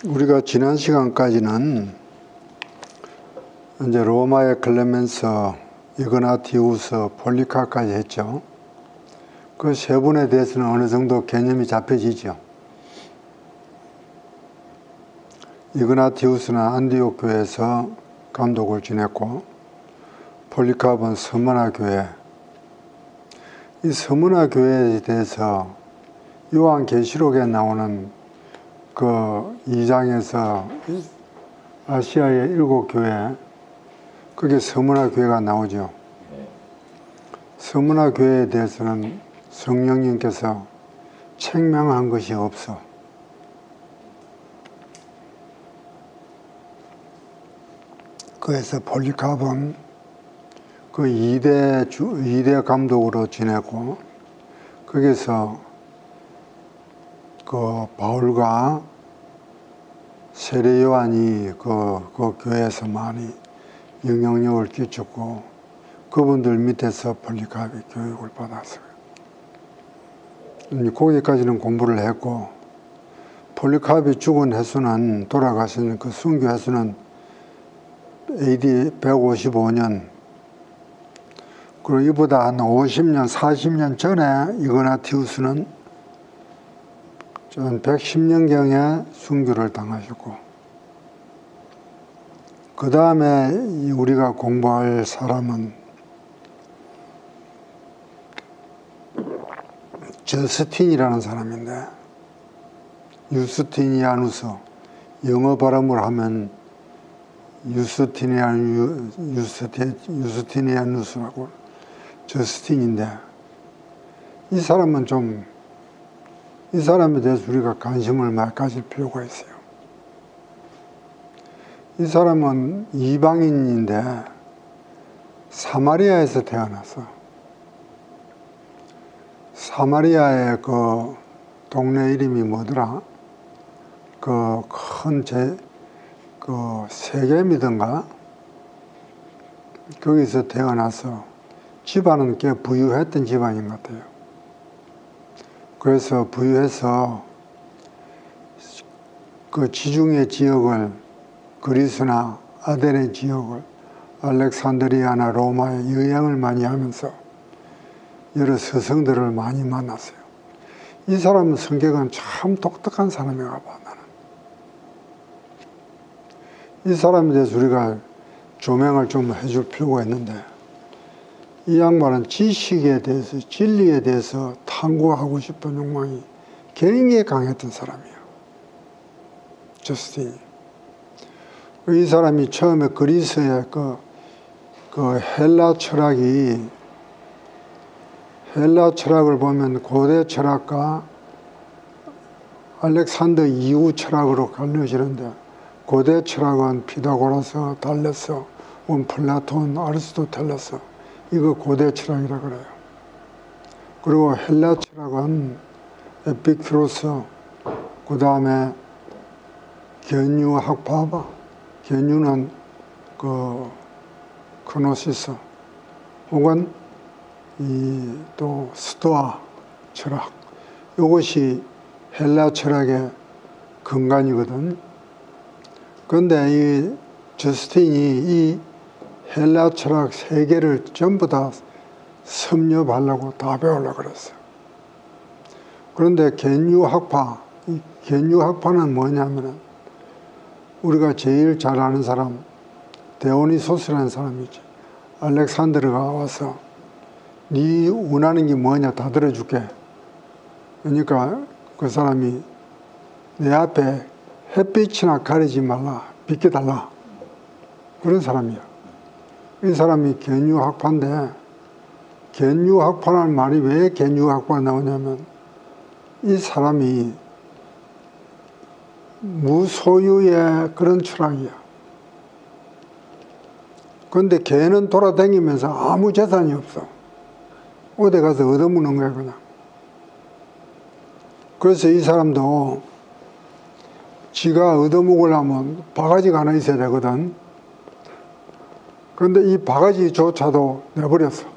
우리가 지난 시간까지는 이제 로마의 클레멘서, 이그나티우스, 폴리카까지 했죠. 그 세 분에 대해서는 어느 정도 개념이 잡혀지죠. 이그나티우스는 안디옥 교회에서 감독을 지냈고, 폴리카는 서문화 교회. 이 서문화 교회에 대해서 요한계시록에 나오는 그 2장에서 아시아의 7교회, 그게 서문화 교회가 나오죠. 서문화 교회에 대해서는 성령님께서 책명한 것이 없어. 그래서 폴리카본 그 2대 감독으로 지냈고, 거기서 그 바울과 세례 요한이 그 교회에서 많이 영향력을 끼쳤고, 그분들 밑에서 폴리카비 교육을 받았어요. 거기까지는 공부를 했고, 폴리카비 죽은 해수는, 돌아가신 그 순교 해수는 AD 155년, 그리고 이보다 한 50년, 40년 전에 이그나티우스는 110년경에 순교를 당하셨고, 그 다음에 우리가 공부할 사람은 저스틴이라는 사람인데, 유스티니아누스, 영어 발음을 하면 유스티니아누스라고 저스틴인데, 이 사람은 이 사람에 대해서 우리가 관심을 많이 가질 필요가 있어요. 이 사람은 이방인인데 사마리아에서 태어났어. 사마리아의 그 동네 이름이 뭐더라? 그 세겜이던가? 거기서 태어나서 집안은 꽤 부유했던 집안인 것 같아요. 그래서 부유해서 그 지중해 지역을, 그리스나 아데네 지역을, 알렉산드리아나 로마에 여행을 많이 하면서 여러 스승들을 많이 만났어요. 이 사람은 성격은 참 독특한 사람인가 봐, 나는. 이 사람에 대해서 우리가 조명을 좀 해줄 필요가 있는데, 이 양반은 지식에 대해서, 진리에 대해서 탐구하고 싶은 욕망이 굉장히 강했던 사람이에요. 저스틴이. 이 사람이 처음에 그리스의 그 헬라 철학을 보면 고대 철학과 알렉산더 이후 철학으로 갈려지는데, 고대 철학은 피타고라스, 달레스, 플라톤, 아리스토텔레스, 이거 고대 철학이라 그래요. 그리고 헬라 철학은 에피큐로스, 그 다음에 견유학파바, 견유는 그 크노시스, 혹은 또 스토아 철학, 이것이 헬라 철학의 근간이거든. 그런데 이 저스틴이 이 헬라 철학 세 개를 전부 다 섭렵하려고 다 배우려고 그랬어요. 그런데 견유학파, 이 견유학파는 뭐냐면은, 우리가 제일 잘 아는 사람, 데오니소스라는 사람이지. 알렉산드르가 와서 네 원하는 게 뭐냐 다 들어줄게. 그러니까 그 사람이 내 앞에 햇빛이나 가리지 말라, 비켜달라. 그런 사람이야. 이 사람이 견유학파인데, 견유학파라는 말이 왜 견유학파가 나오냐면, 이 사람이 무소유의 그런 철학이야. 그런데 걔는 돌아다니면서 아무 재산이 없어. 어디 가서 얻어먹는 거야, 그냥. 그래서 이 사람도 지가 얻어먹으려면 바가지가 하나 있어야 되거든. 그런데 이 바가지조차도 내버렸어.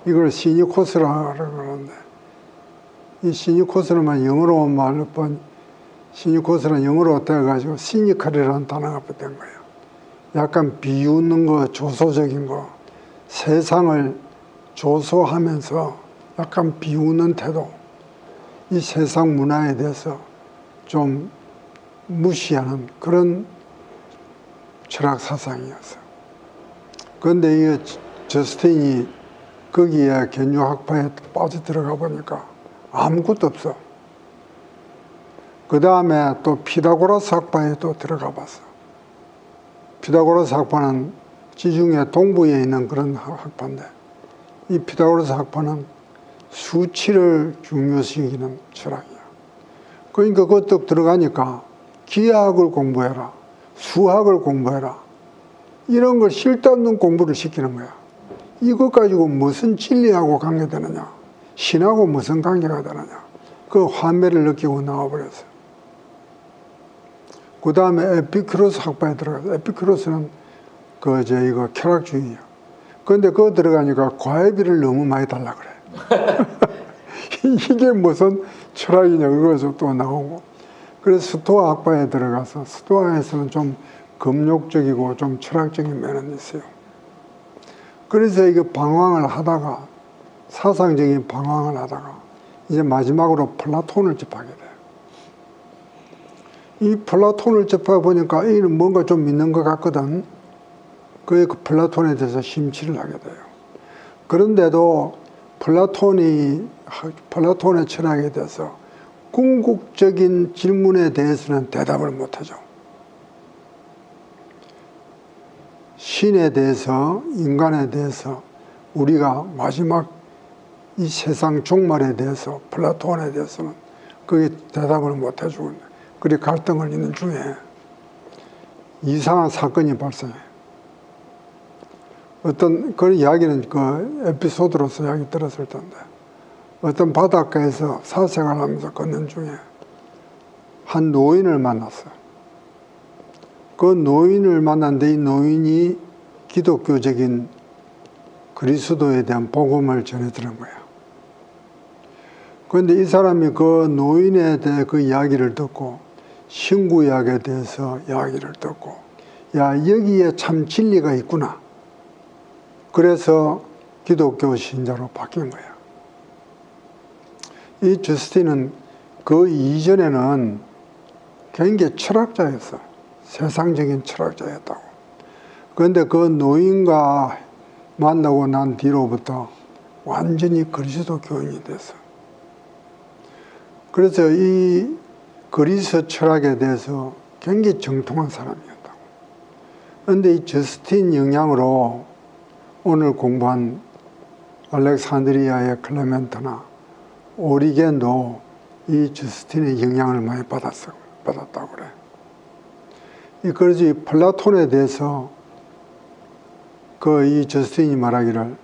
이걸 시니코스라고 그러는데, 이 시니코스는 영어로 말로 시니코스는 영어로 어때가지고 시니컬이라는 단어가 붙은 거예요. 약간 비웃는 거, 조소적인 거, 세상을 조소하면서 약간 비웃는 태도, 이 세상 문화에 대해서 좀 무시하는 그런 철학 사상이었어요. 그런데 이 저스틴이 거기에 견주학파에 빠져들어가 보니까 아무것도 없어. 그 다음에 또 피타고라스 학파에 또 들어가 봤어. 피타고라스 학파는 지중해 동부에 있는 그런 학파인데, 이 피타고라스 학파는 수치를 중요시하는 철학이야. 그러니까 그것도 들어가니까 기하학을 공부해라, 수학을 공부해라, 이런 걸 쓸데없는 공부를 시키는 거야. 이것 가지고 무슨 진리하고 관계되느냐, 신하고 무슨 관계가 되느냐, 그 환멸을 느끼고 나와버렸어요. 그 다음에 에피큐로스 학파에 들어가서, 에피큐로스는 이거 쾌락주의야. 그런데 그거 들어가니까 과외비를 너무 많이 달라 그래. 이게 무슨 철학이냐, 그거서 또 나오고. 그래서 스토아 학파에 들어가서, 스토아에서는 좀 금욕적이고 좀 철학적인 면은 있어요. 그래서 이거 방황을 하다가, 사상적인 방황을 하다가 이제 마지막으로 플라톤을 접하게 돼요. 이 플라톤을 접해 보니까 이는 뭔가 좀 있는 것 같거든. 그 플라톤에 대해서 심취를 하게 돼요. 그런데도 플라톤의 철학에 대해서 궁극적인 질문에 대해서는 대답을 못하죠. 신에 대해서, 인간에 대해서, 우리가 마지막 이 세상 종말에 대해서, 플라톤에 대해서는 그게 대답을 못 해주고 있는, 그리 갈등을 있는 중에 이상한 사건이 발생해요. 어떤 그런 이야기는 그 에피소드로서 이야기 들었을 텐데, 어떤 바닷가에서 사색을 하면서 걷는 중에 한 노인을 만났어요. 그 노인을 만났는데 이 노인이 기독교적인 그리스도에 대한 복음을 전해드린 거예요. 그런데 이 사람이 그 노인에 대해 그 이야기를 듣고 신구약에 대해서 이야기를 듣고, 야, 여기에 참 진리가 있구나. 그래서 기독교 신자로 바뀐 거예요. 이 저스틴은 그 이전에는 굉장히 철학자였어. 세상적인 철학자였다고. 그런데 그 노인과 만나고 난 뒤로부터 완전히 그리스도 교인이 됐어. 그래서 이 그리스 철학에 대해서 굉장히 정통한 사람이었다고. 그런데 이 저스틴 영향으로 오늘 공부한 알렉산드리아의 클레멘트나 오리겐도 이 저스틴의 영향을 많이 받았다고 그래. 그래서 이 플라톤에 대해서 이 저스틴이 말하기를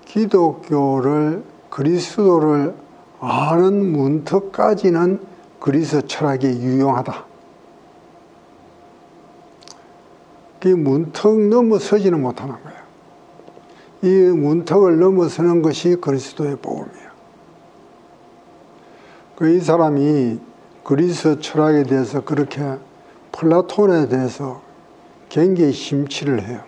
기독교를, 그리스도를 아는 문턱까지는 그리스 철학이 유용하다. 그 문턱 넘어서지는 못하는 거야. 이 문턱을 넘어서는 것이 그리스도의 복음이야. 이 사람이 그리스 철학에 대해서 그렇게 플라톤에 대해서 굉장히 심취를 해요.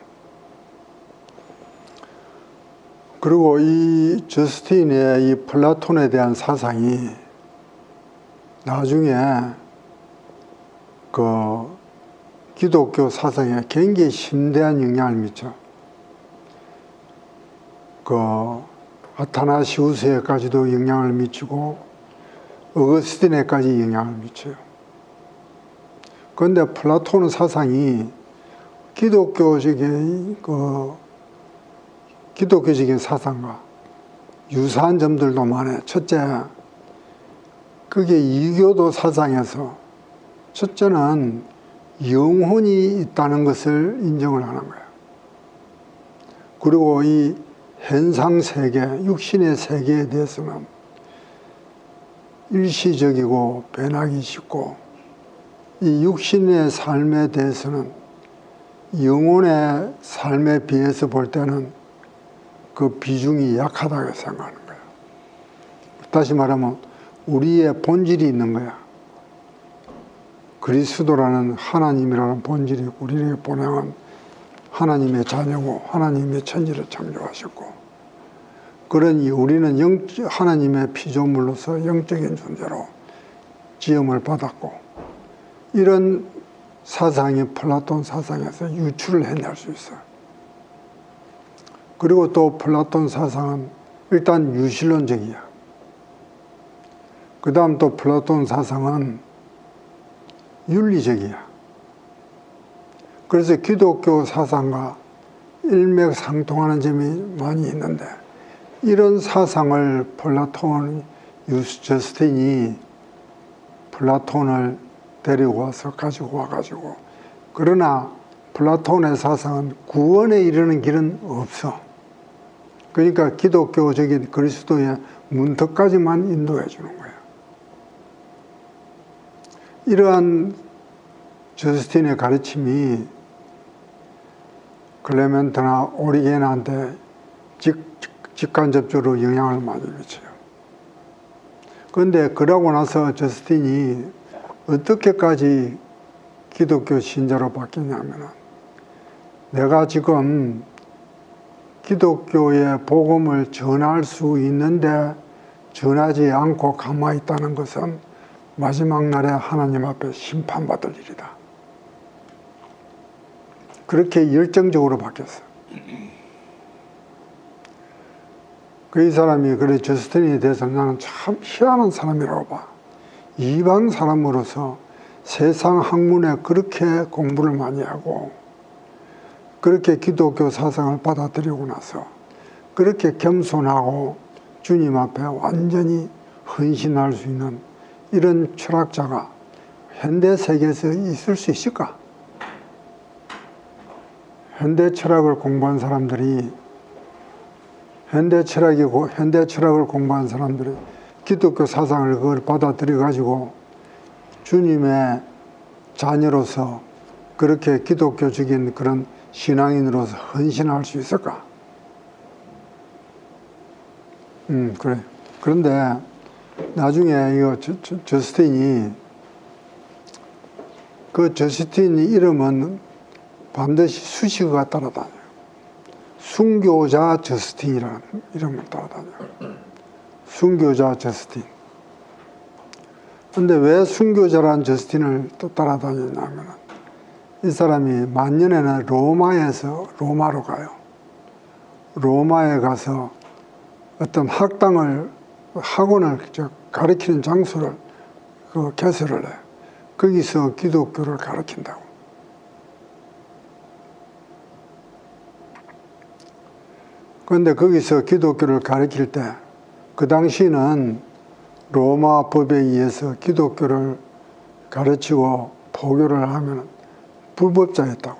그리고 이 저스틴의 이 플라톤에 대한 사상이 나중에 그 기독교 사상에 굉장히 심대한 영향을 미쳐. 그 아타나시우스에까지도 영향을 미치고 어거스틴에까지 영향을 미쳐요. 그런데 플라톤 사상이 기독교적인 사상과 유사한 점들도 많아요. 첫째, 그게 이교도 사상에서 첫째는 영혼이 있다는 것을 인정을 하는 거예요. 그리고 이 현상세계, 육신의 세계에 대해서는 일시적이고 변하기 쉽고, 이 육신의 삶에 대해서는 영혼의 삶에 비해서 볼 때는 그 비중이 약하다고 생각하는 거예요. 다시 말하면 우리의 본질이 있는 거야. 그리스도라는 하나님이라는 본질이 우리를 보내온 하나님의 자녀고 하나님의 천지를 창조하셨고, 그러니 우리는 하나님의 피조물로서 영적인 존재로 지음을 받았고, 이런 사상이 플라톤 사상에서 유출을 해낼 수 있어요. 그리고 또 플라톤 사상은 일단 유실론적이야. 그 다음 또 플라톤 사상은 윤리적이야. 그래서 기독교 사상과 일맥상통하는 점이 많이 있는데, 이런 사상을 저스틴이 플라톤을 데리고 와서 가지고 와가지고, 그러나 플라톤의 사상은 구원에 이르는 길은 없어. 그러니까 기독교적인 그리스도의 문턱까지만 인도해 주는 거야. 이러한 저스틴의 가르침이 클레멘트나 오리겐한테 직간접적으로 영향을 많이 미쳐요. 그런데 그러고 나서 저스틴이 어떻게까지 기독교 신자로 바뀌냐면은, 내가 지금 기독교의 복음을 전할 수 있는데 전하지 않고 가만히 있다는 것은 마지막 날에 하나님 앞에 심판받을 일이다. 그렇게 열정적으로 바뀌었어. 그 이 사람이, 그래, 저스틴에 대해서 나는 참 희한한 사람이라고 봐. 이방 사람으로서 세상 학문에 그렇게 공부를 많이 하고, 그렇게 기독교 사상을 받아들이고 나서 그렇게 겸손하고 주님 앞에 완전히 헌신할 수 있는 이런 철학자가 현대 세계에서 있을 수 있을까? 현대 철학을 공부한 사람들이, 현대 철학을 공부한 사람들이 기독교 사상을 그걸 받아들여 가지고 주님의 자녀로서 그렇게 기독교적인 그런 신앙인으로서 헌신할 수 있을까? 그래. 그런데 나중에 이거 저스틴이, 그 저스틴 이름은 반드시 수식어가 따라다녀요. 순교자 저스틴이라는 이름을 따라다녀요. 순교자 저스틴. 근데 왜 순교자라는 저스틴을 또 따라다니냐면, 이 사람이 만년에는 로마로 가요. 로마에 가서 어떤 학원을 가르치는 장소를 개설을 해. 거기서 기독교를 가르친다고. 그런데 거기서 기독교를 가르칠 때, 그 당시는 로마 법에 의해서 기독교를 가르치고 포교를 하면 불법자였다고.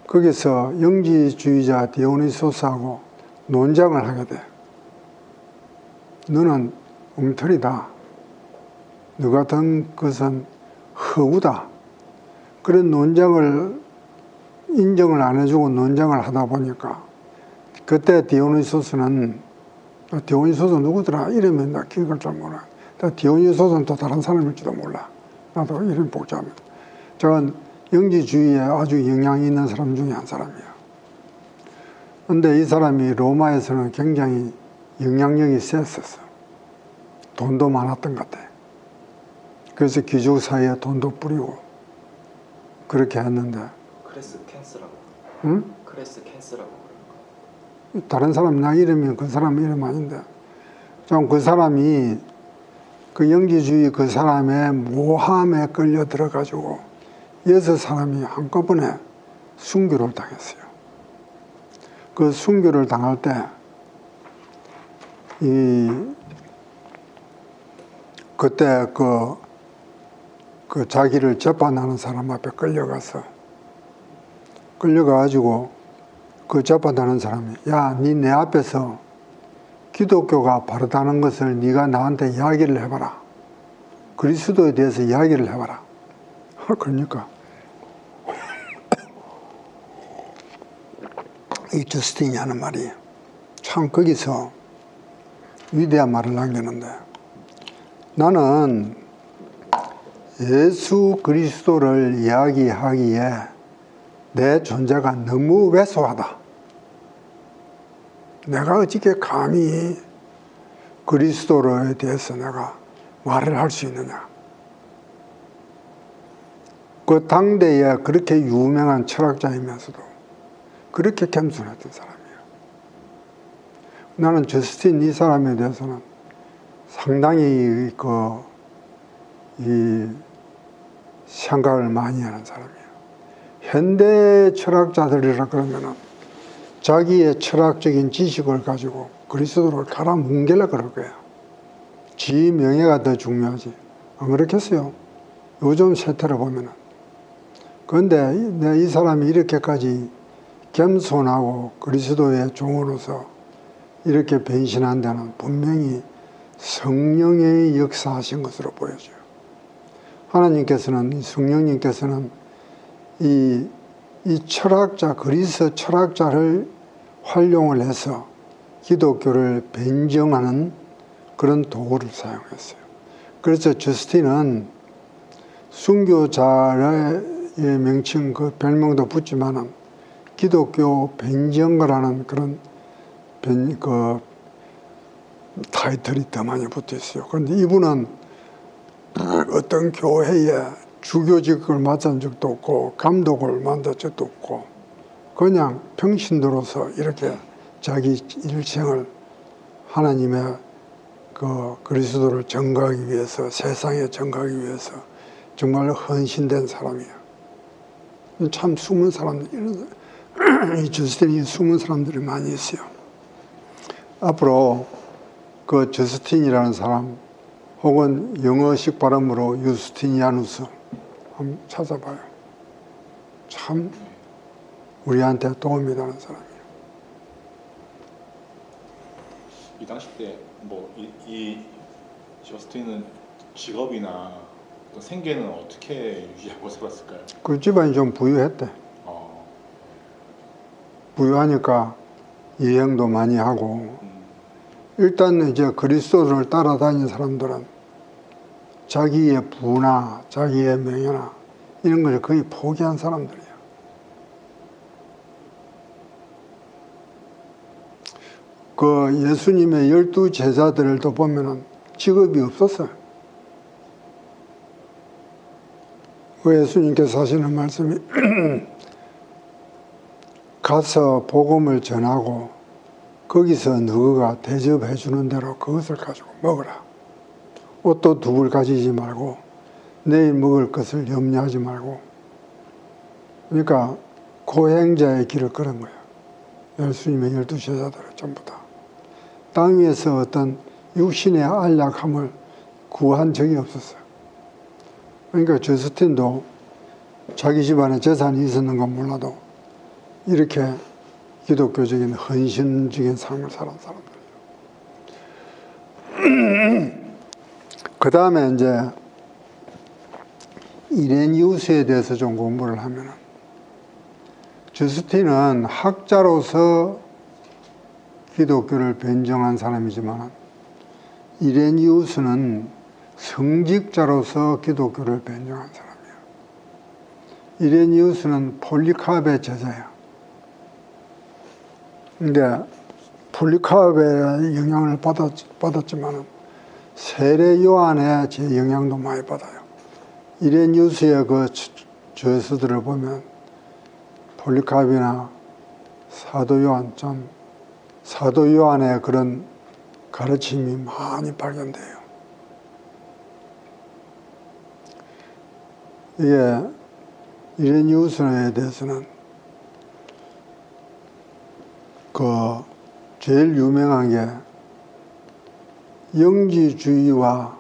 거기서 영지주의자 디오니소스하고 논쟁을 하게 돼. 너는 엉터리다. 너 같은 것은 허구다. 그런 논쟁을 인정을 안 해주고 논쟁을 하다 보니까, 그때 디오니소스는 누구더라? 이름이 나 기억을 잘 몰라. 디오니소스는 또 다른 사람일지도 몰라. 나도 이름 복잡해. 저건 영지주의에 아주 영향이 있는 사람 중에 한 사람이야. 근데 이 사람이 로마에서는 굉장히 영향력이 셌었어. 돈도 많았던 것 같아. 그래서 귀족 사이에 돈도 뿌리고 그렇게 했는데. 크레스 캔스라고. 응? 크레스 캔스라고 그러는 거. 다른 사람 나 이름이 그 사람 이름 아닌데. 좀 그 사람이 그 영지주의 그 사람의 모함에 끌려 들어가지고 6사람이 한꺼번에 순교를 당했어요. 그 순교를 당할 때 그때 그 자기를 재판하는 사람 앞에 끌려가가지고 그 재판하는 사람이, 야, 니 내 앞에서 기독교가 바르다는 것을 네가 나한테 이야기를 해봐라. 그리스도에 대해서 이야기를 해봐라. 그러니까 이 저스틴이 하는 말이 참 거기서 위대한 말을 남겼는데, 나는 예수 그리스도를 이야기하기에 내 존재가 너무 왜소하다. 내가 어떻게 감히 그리스도에 대해서 내가 말을 할 수 있느냐. 그 당대에 그렇게 유명한 철학자이면서도 그렇게 겸손했던 사람이에요. 나는 저스틴 이 사람에 대해서는 상당히 이 생각을 많이 하는 사람이에요. 현대 철학자들이라 그러면은 자기의 철학적인 지식을 가지고 그리스도를 갈아뭉개려 그럴 거예요. 지 명예가 더 중요하지. 안 그렇겠어요? 요즘 세태를 보면은. 그런데 이 사람이 이렇게까지 겸손하고 그리스도의 종으로서 이렇게 변신한 데는 분명히 성령의 역사하신 것으로 보여져요. 하나님께서는, 성령님께서는 이 철학자, 그리스 철학자를 활용을 해서 기독교를 변정하는 그런 도구를 사용했어요. 그래서 저스틴은 순교자의 명칭, 그 별명도 붙지만은 기독교 변정가라는 그런 타이틀이 더 많이 붙어 있어요. 그런데 이분은 어떤 교회에 주교직을 맡은 적도 없고 감독을 만든 적도 없고 그냥 평신도로서 이렇게 자기 일생을 하나님의 그리스도를 전가하기 위해서, 세상에 전가하기 위해서 정말 헌신된 사람이에요. 참 숨은 사람들, 이 저스틴이 숨은 사람들이 많이 있어요. 앞으로 그 저스틴이라는 사람 혹은 영어식 발음으로 유스티니아누스 한번 찾아봐요. 참 우리한테 도움이 되는 사람이에요. 이 당시 때 이 저스틴은 직업이나 생계는 어떻게 유지하고 살았을까요? 그 집안이 좀 부유했대. 부유하니까 여행도 많이 하고 일단 이제 그리스도를 따라다니는 사람들은 자기의 부나 자기의 명예나 이런 걸 거의 포기한 사람들이에요. 그 예수님의 12 제자들도 보면은 직업이 없었어요. 그 예수님께서 하시는 말씀이 가서 복음을 전하고 거기서 너가 대접해 주는 대로 그것을 가지고 먹어라. 옷도 두 벌 가지지 말고 내일 먹을 것을 염려하지 말고. 그러니까 고행자의 길을 걸은 거예요. 예수님의 12 제자들은 전부 다. 땅 위에서 어떤 육신의 안락함을 구한 적이 없었어요. 그러니까 저스틴도 자기 집안에 재산이 있었는 건 몰라도 이렇게 기독교적인 헌신적인 삶을 살아온 사람들이에요. 그 다음에 이제 이레니우스에 대해서 좀 공부를 하면은 저스틴은 학자로서 기독교를 변정한 사람이지만 이레니우스는 성직자로서 기독교를 변정한 사람이에요. 이레니우스는 폴리카르의 제자예요. 근데 폴리카르의 영향을 받았지만 세례 요한의 제 영향도 많이 받아요. 이레니우스의 그 저서들을 보면 폴리카르나 사도 요한, 사도 요한의 그런 가르침이 많이 발견돼요. 이게 이레니우스에 대해서는 제일 유명한 게 영지주의와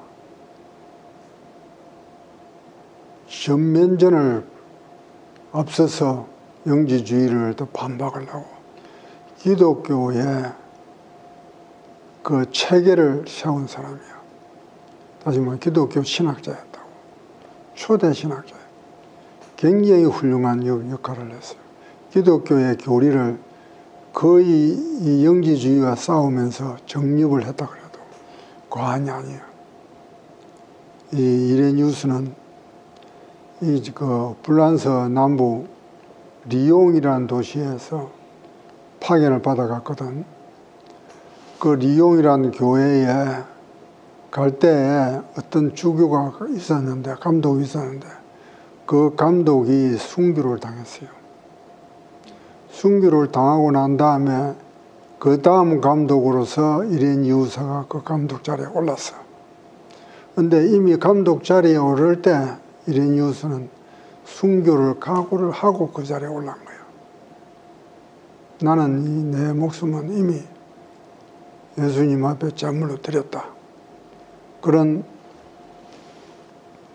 전면전을 앞서서 영지주의를 또 반박을 하고 기독교의 그 체계를 세운 사람이에요. 다시 말해 기독교 신학자였다고. 초대 신학자예요. 굉장히 훌륭한 역할을 했어요. 기독교의 교리를 거의 이 영지주의와 싸우면서 정립을 했다 그래도 과언이 아니에요. 이 이레니우스는 프랑스 남부 리옹이라는 도시에서 파견을 받아갔거든. 그 리옹이라는 교회에 갈 때에 어떤 주교가 있었는데, 감독이 있었는데, 그 감독이 순교를 당했어요. 순교를 당하고 난 다음에 그 다음 감독으로서 이레니우스가 그 감독 자리에 올랐어. 근데 이미 감독 자리에 오를 때 이레니우스는 순교를 각오를 하고 그 자리에 올라간 거예요. 나는 내 목숨은 이미 예수님 앞에 제물로 드렸다. 그런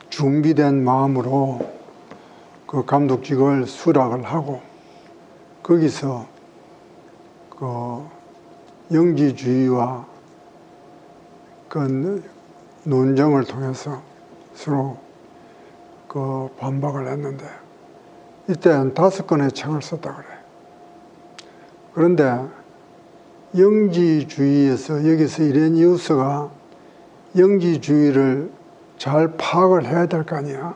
준비된 마음으로 그 감독직을 수락을 하고 거기서 그 영지주의와 그 논쟁을 통해서 서로 그 반박을 했는데 이때 한 5권의 책을 썼다 그래. 그런데 영지주의에서 여기서 이레니우스가 영지주의를 잘 파악을 해야 될 거 아니야.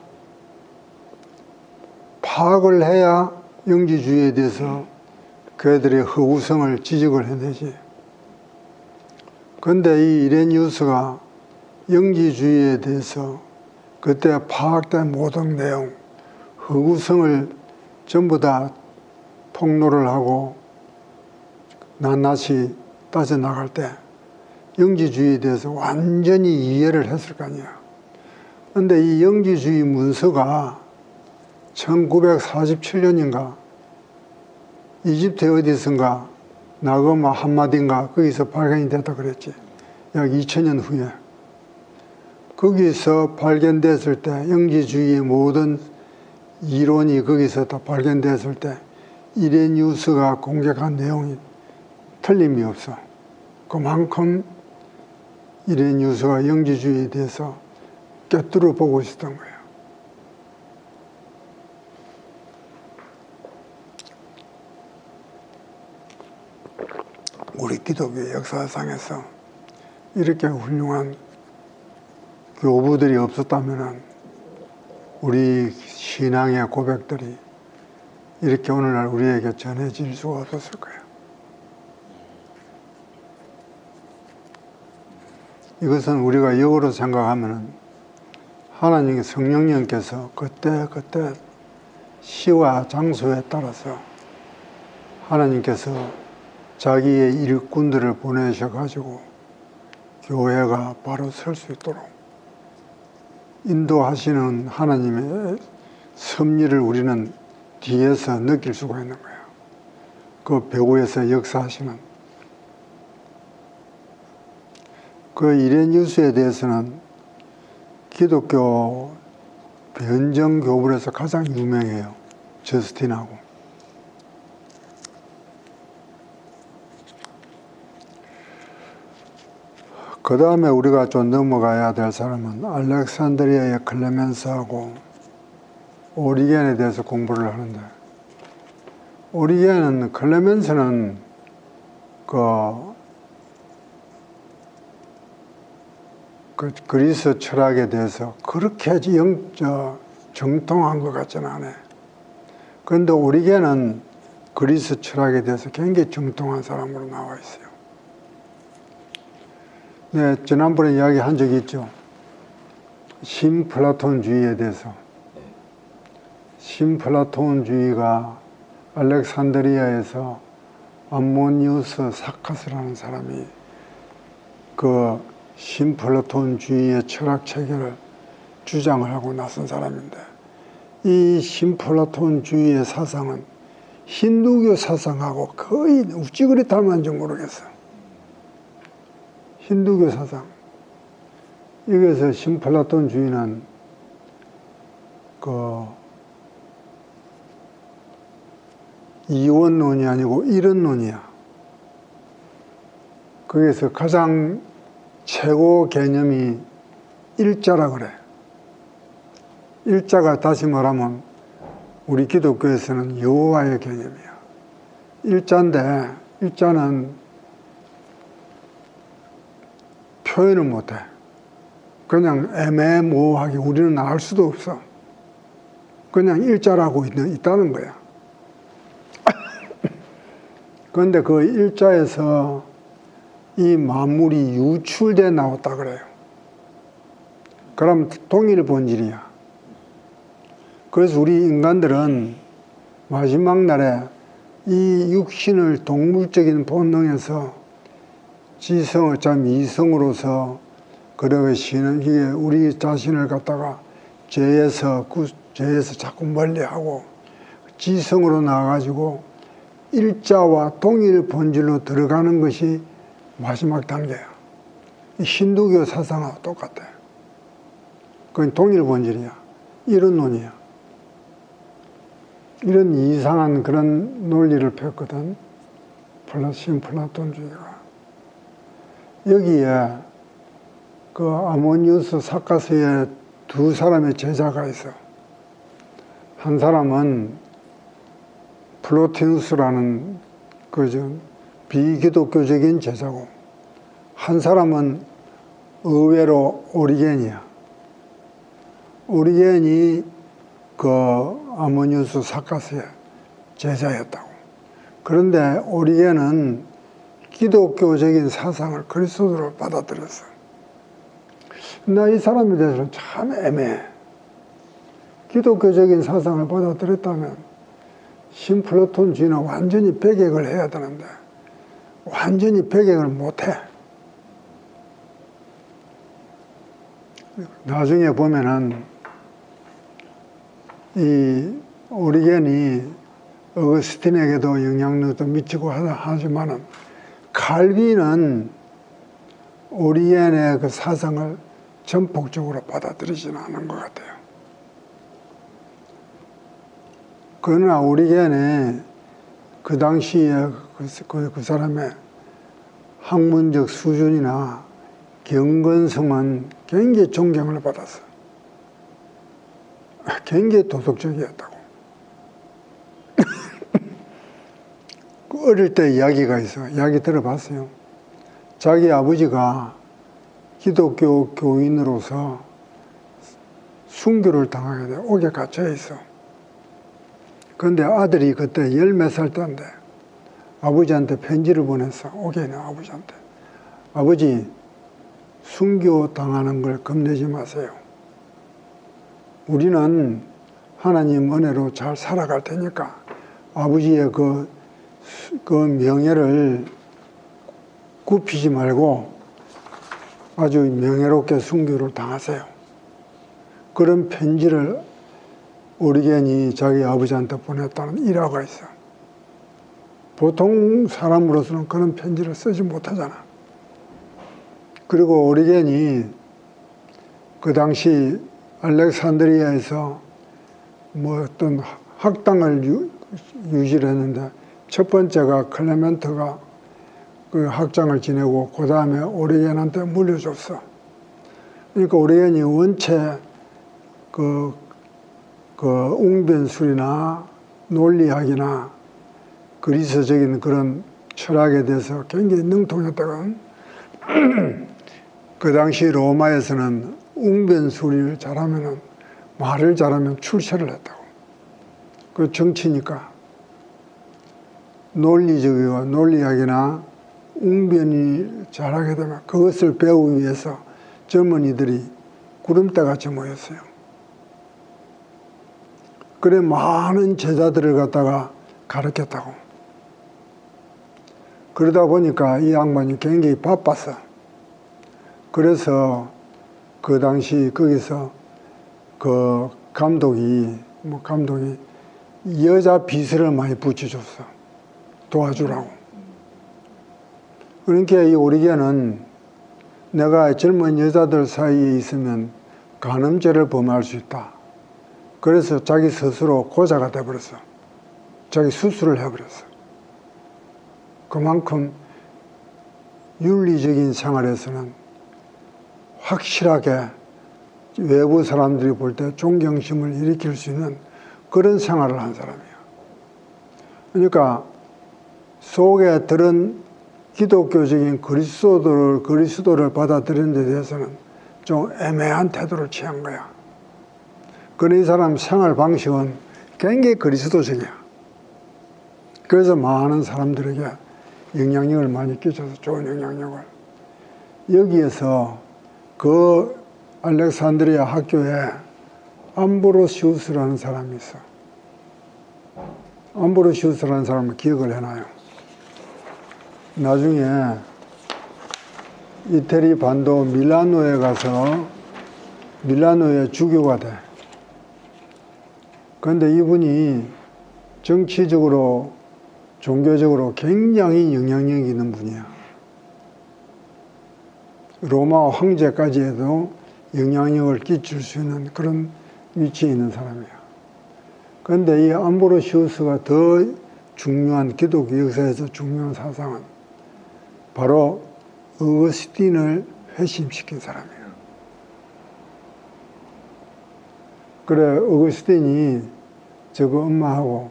파악을 해야 영지주의에 대해서 그들의 허구성을 지적을 해내지. 그런데 이 이레니우스가 영지주의에 대해서 그때 파악된 모든 내용, 허구성을 전부 다 폭로를 하고 낱낱이 따져나갈 때 영지주의에 대해서 완전히 이해를 했을 거 아니야. 그런데 이 영지주의 문서가 1947년인가 이집트 어디선가 나그마 한마디인가 거기서 발견이 됐다 그랬지. 약 2000년 후에. 거기서 발견됐을 때 영지주의의 모든 이론이 거기서 다 발견됐을 때 이레니우스가 공격한 내용이 틀림이 없어. 그만큼 이레니우스가 영지주의에 대해서 꿰뚫어 보고 있었던 거예요. 우리 기독교 역사상에서 이렇게 훌륭한 교부들이 없었다면 우리 신앙의 고백들이 이렇게 오늘날 우리에게 전해질 수가 없었을 거예요. 이것은 우리가 역으로 생각하면 하나님의 성령님께서 그때 시와 장소에 따라서 하나님께서 자기의 일꾼들을 보내셔가지고 교회가 바로 설 수 있도록 인도하시는 하나님의 섭리를 우리는 뒤에서 느낄 수가 있는 거예요. 그 배후에서 역사하시는. 그 이레니우스에 대해서는 기독교 변정 교부에서 가장 유명해요. 저스틴하고. 그 다음에 우리가 좀 넘어가야 될 사람은 알렉산드리아의 클레멘스하고 오리겐에 대해서 공부를 하는데, 오리겐은 클레멘스는 그 그리스 철학에 대해서 그렇게 정통한 것 같지는 않아요. 그런데 오리겐은 그리스 철학에 대해서 굉장히 정통한 사람으로 나와 있어요. 네, 지난번에 이야기한 적이 있죠. 신플라톤주의에 대해서. 신플라톤주의가 알렉산드리아에서 암모니우스 사카스라는 사람이 그 신플라톤주의의 철학 체계를 주장을 하고 나선 사람인데, 이 신플라톤주의의 사상은 힌두교 사상하고 거의 어찌 그리 닮았는지 모르겠어. 힌두교 사상. 여기서 신플라톤주의는 그 이원론이 아니고 일원론이야. 거기서 가장 최고 개념이 일자라 그래. 일자가 다시 말하면 우리 기독교에서는 여호와의 개념이야. 일자인데 일자는 표현을 못해. 그냥 애매모호하게 우리는 알 수도 없어. 그냥 일자라고 있다는 거야. 그런데 그 일자에서 이 만물이 유출돼 나왔다 그래요. 그럼 동일 본질이야. 그래서 우리 인간들은 마지막 날에 이 육신을 동물적인 본능에서 지성을 참 이성으로서 그러시는 이게 우리 자신을 갖다가 죄에서 자꾸 멀리하고 지성으로 나와가지고 일자와 동일 본질로 들어가는 것이 마지막 단계야. 힌두교 사상하고 똑같아. 그건 동일 본질이야. 이런 논이야. 이런 이상한 그런 논리를 폈거든. 플라톤주의가. 여기에 그 아모니우스 사카스의 두 사람의 제자가 있어. 한 사람은 플로티누스라는 비기독교적인 제자고, 한 사람은 의외로 오리겐이야. 오리겐이 그 아모니우스 사카스의 제자였다고. 그런데 오리겐은 기독교적인 사상을 그리스도로 받아들였어. 나 이 사람에 대해서는 참 애매해. 기독교적인 사상을 받아들였다면 신플라톤주의는 완전히 배격을 해야 되는데 완전히 배격을 못해. 나중에 보면은 이 오리겐이 어거스틴에게도 영향력도 미치고 하지만은 칼빈은 오리겐의 그 사상을 전폭적으로 받아들이지는 않은 것 같아요. 그러나 오리겐의 그 당시에 그 사람의 학문적 수준이나 경건성은 굉장히 존경을 받았어. 굉장히 도덕적이었다고. 어릴 때 이야기가 있어. 이야기 들어봤어요. 자기 아버지가 기독교 교인으로서 순교를 당하게 돼. 옥에 갇혀 있어. 그런데 아들이 그때 열몇 살 때인데 아버지한테 편지를 보냈어. 옥에 있는 아버지한테. 아버지, 순교 당하는 걸 겁내지 마세요. 우리는 하나님 은혜로 잘 살아갈 테니까 아버지의 그 명예를 굽히지 말고 아주 명예롭게 순교를 당하세요. 그런 편지를 오리겐이 자기 아버지한테 보냈다는 일화가 있어. 보통 사람으로서는 그런 편지를 쓰지 못하잖아. 그리고 오리겐이 그 당시 알렉산드리아에서 뭐 어떤 학당을 유지를 했는데 첫 번째가 클레멘트가 그 학장을 지내고 그 다음에 오리겐한테 물려줬어. 그러니까 오리겐이 원체 그 웅변술이나 논리학이나 그리스적인 그런 철학에 대해서 굉장히 능통했다가 그 당시 로마에서는 웅변술을 잘하면은 말을 잘하면 출세를 했다고. 그 정치니까 논리적이고 논리학이나 웅변이 잘하게 되면 그것을 배우기 위해서 젊은이들이 구름대같이 모였어요. 그래 많은 제자들을 갖다가 가르쳤다고. 그러다 보니까 이 양반이 굉장히 바빴어. 그래서 그 당시 거기서 그 감독이 여자 비서를 많이 붙여줬어. 도와주라고. 그러니까 이 오리겐은 내가 젊은 여자들 사이에 있으면 간음죄를 범할 수 있다. 그래서 자기 스스로 고자가 돼버렸어. 자기 수술을 해버렸어. 그만큼 윤리적인 생활에서는 확실하게 외부 사람들이 볼 때 존경심을 일으킬 수 있는 그런 생활을 한 사람이야. 그러니까 속에 들은 기독교적인 그리스도를 받아들이는 데 대해서는 좀 애매한 태도를 취한 거야. 그런 이 사람 생활 방식은 굉장히 그리스도적이야. 그래서 많은 사람들에게 영향력을 많이 끼쳐서 좋은 영향력을. 여기에서 그 알렉산드리아 학교에 암브로시우스라는 사람이 있어. 암브로시우스라는 사람을 기억을 해놔요. 나중에 이태리 반도 밀라노에 가서 밀라노의 주교가 돼. 그런데 이분이 정치적으로 종교적으로 굉장히 영향력이 있는 분이야. 로마 황제까지 해도 영향력을 끼칠 수 있는 그런 위치에 있는 사람이야. 그런데 이 암브로시우스가 더 중요한 기독교 역사에서 중요한 사상은 바로 어거스틴을 회심시킨 사람이에요. 그래, 어거스틴이 저거 엄마하고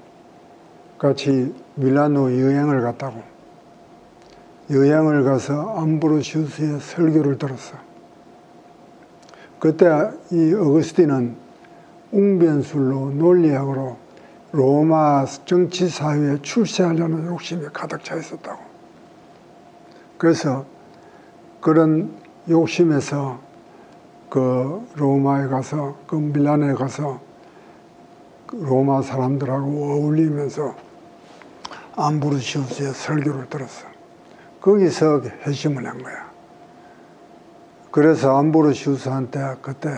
같이 밀라노 여행을 갔다고. 여행을 가서 암브로시우스의 설교를 들었어. 그때 이 어거스틴은 웅변술로 논리학으로 로마 정치 사회에 출세하려는 욕심이 가득 차 있었다고. 그래서 그런 욕심에서 그 로마에 가서 그 밀라노에 가서 로마 사람들하고 어울리면서 암브로시우스의 설교를 들었어. 거기서 회심을 한 거야. 그래서 암브로시우스한테 그때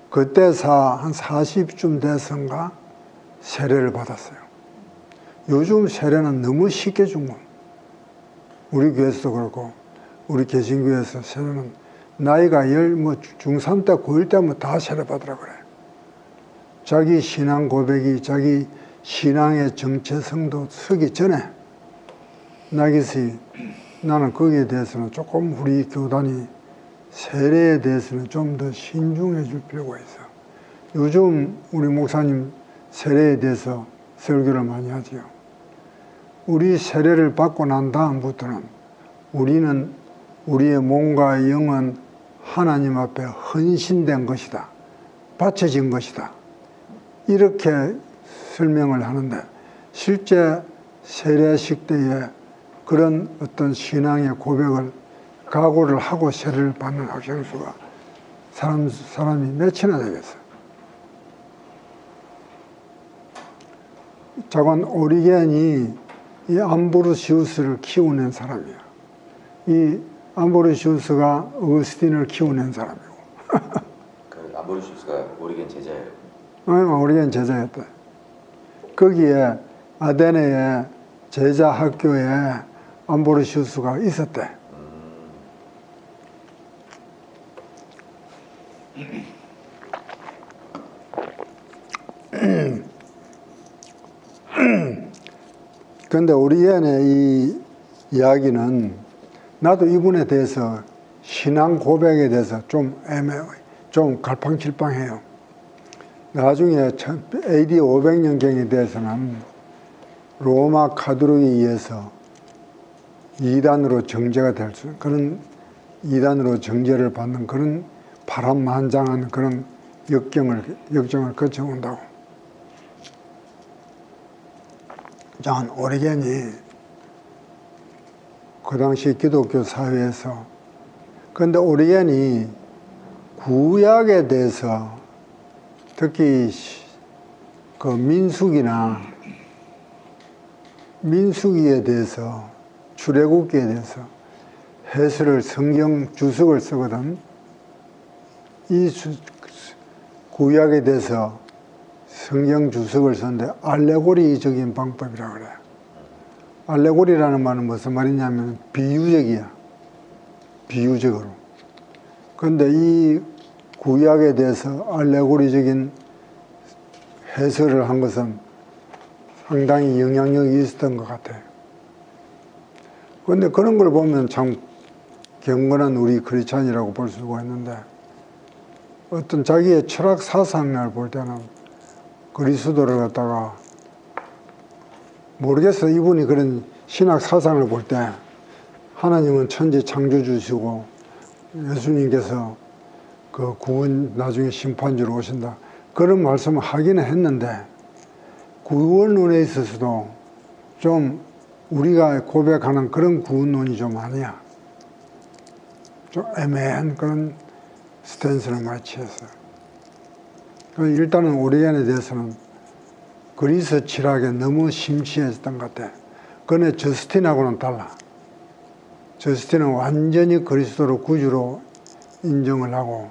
한 40쯤 돼서인가 세례를 받았어요. 요즘 세례는 너무 쉽게 준 거. 우리 교회에서도 그렇고 우리 개신교에서 세례는 나이가 중3 때 고1 때면 다 세례 받으라 그래. 자기 신앙 고백이 자기 신앙의 정체성도 서기 전에 나는 거기에 대해서는 조금 우리 교단이 세례에 대해서는 좀 더 신중해 줄 필요가 있어. 요즘 우리 목사님 세례에 대해서 설교를 많이 하지요. 우리 세례를 받고 난 다음부터는 우리는 우리의 몸과 영은 하나님 앞에 헌신된 것이다. 바쳐진 것이다. 이렇게 설명을 하는데 실제 세례식 때에 그런 어떤 신앙의 고백을 각오를 하고 세례를 받는 학생 수가 사람이 몇이나 되겠어요. 자관 오리겐이 이 암브로시우스를 키워낸 사람이야. 이 암브로시우스가 어거스틴을 키워낸 사람이고. 그 암브로시우스가 오리겐 제자예요. 오리겐 제자였다. 거기에 아테네의 제자 학교에 암브로시우스가 있었대. 그런데 오리겐의 이 이야기는 나도 이분에 대해서 신앙 고백에 대해서 좀 갈팡질팡해요. 나중에 AD 500년경에 대해서는 로마 카톨릭에 의해서 이단으로 정죄가 될 수 있는 그런 이단으로 정죄를 받는 그런 파란만장한 그런 역정을 거쳐온다고. 장 오리겐이 그 당시 기독교 사회에서 그런데 오리겐이 구약에 대해서 특히 그 민수기에 대해서 출애굽기에 대해서 해설을 성경 주석을 쓰거든. 이 구약에 대해서 성경 주석을 쓰는데 알레고리적인 방법이라 그래. 알레고리라는 말은 무슨 말이냐면 비유적이야. 비유적으로. 그런데 이 구약에 대해서 알레고리적인 해설을 한 것은 상당히 영향력이 있었던 것 같아요. 그런데 그런 걸 보면 참 경건한 우리 크리스찬이라고 볼 수가 있는데 어떤 자기의 철학 사상을 볼 때는 그리스도를 갖다가 모르겠어. 이분이 그런 신학 사상을 볼 때 하나님은 천지 창조주시고 예수님께서 그 구원 나중에 심판주로 오신다 그런 말씀을 하기는 했는데 구원론에 있어서도 좀 우리가 고백하는 그런 구원론이 좀 아니야. 좀 애매한 그런 스탠스를 많이 취했어요. 일단은 오리겐에 대해서는 그리스 철학에 너무 심취했던 것 같아. 그런데 저스틴하고는 달라. 저스틴은 완전히 그리스도를 구주로 인정을 하고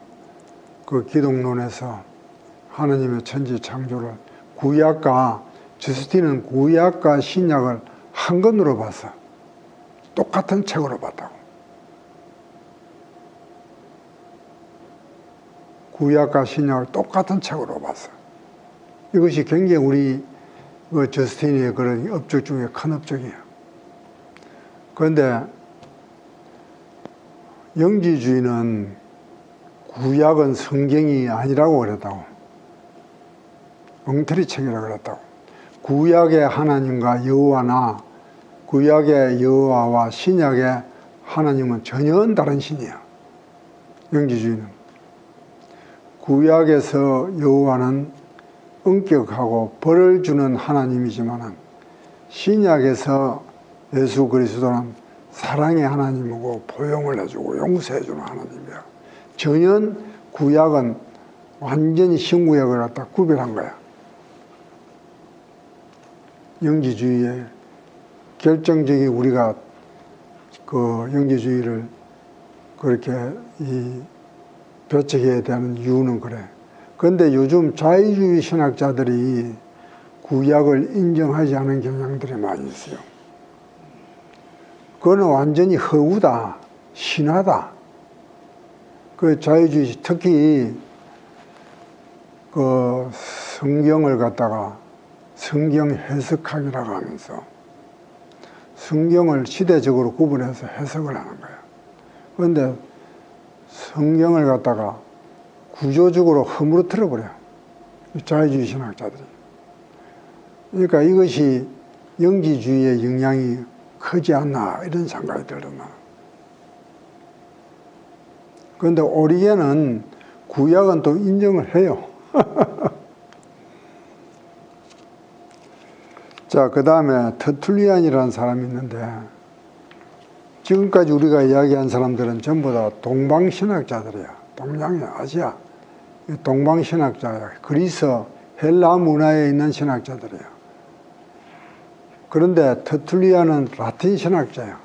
그 기독론에서 하나님의 천지 창조를 저스틴은 구약과 신약을 한 권으로 봤어. 똑같은 책으로 봤다고. 구약과 신약을 똑같은 책으로 봤어. 이것이 굉장히 우리 저스틴의 그런 업적 중에 큰 업적이에요. 그런데 영지주의는 구약은 성경이 아니라고 그랬다고. 엉터리 책이라고 그랬다고. 구약의 하나님과 여호와나 구약의 여호와와 신약의 하나님은 전혀 다른 신이야. 영지주의는. 구약에서 여호와는 엄격하고 벌을 주는 하나님이지만 신약에서 예수 그리스도는 사랑의 하나님이고 포용을 해주고 용서해주는 하나님이야. 전혀 구약은 완전히 신구약을 갖다 구별한 거야. 영지주의의 결정적인 우리가 그 영지주의를 그렇게 배척해야 되는 이유는 그래. 그런데 요즘 자유주의 신학자들이 구약을 인정하지 않은 경향들이 많이 있어요. 그거는 완전히 허구다, 신화다. 그 자유주의 특히 그 성경을 갖다가 성경 해석학이라고 하면서 성경을 시대적으로 구분해서 해석을 하는 거야. 그런데 성경을 갖다가 구조적으로 허물어뜨려 버려요. 자유주의 신학자들이. 그러니까 이것이 영지주의의 영향이 크지 않나 이런 생각이 들었나. 그런데 오리겐은 구약은 또 인정을 해요. 자, 그 다음에 터툴리안이라는 사람이 있는데 지금까지 우리가 이야기한 사람들은 전부 다 동방신학자들이야. 동양이야, 아시아. 동방신학자야. 그리스, 헬라 문화에 있는 신학자들이야. 그런데 터툴리안은 라틴 신학자야.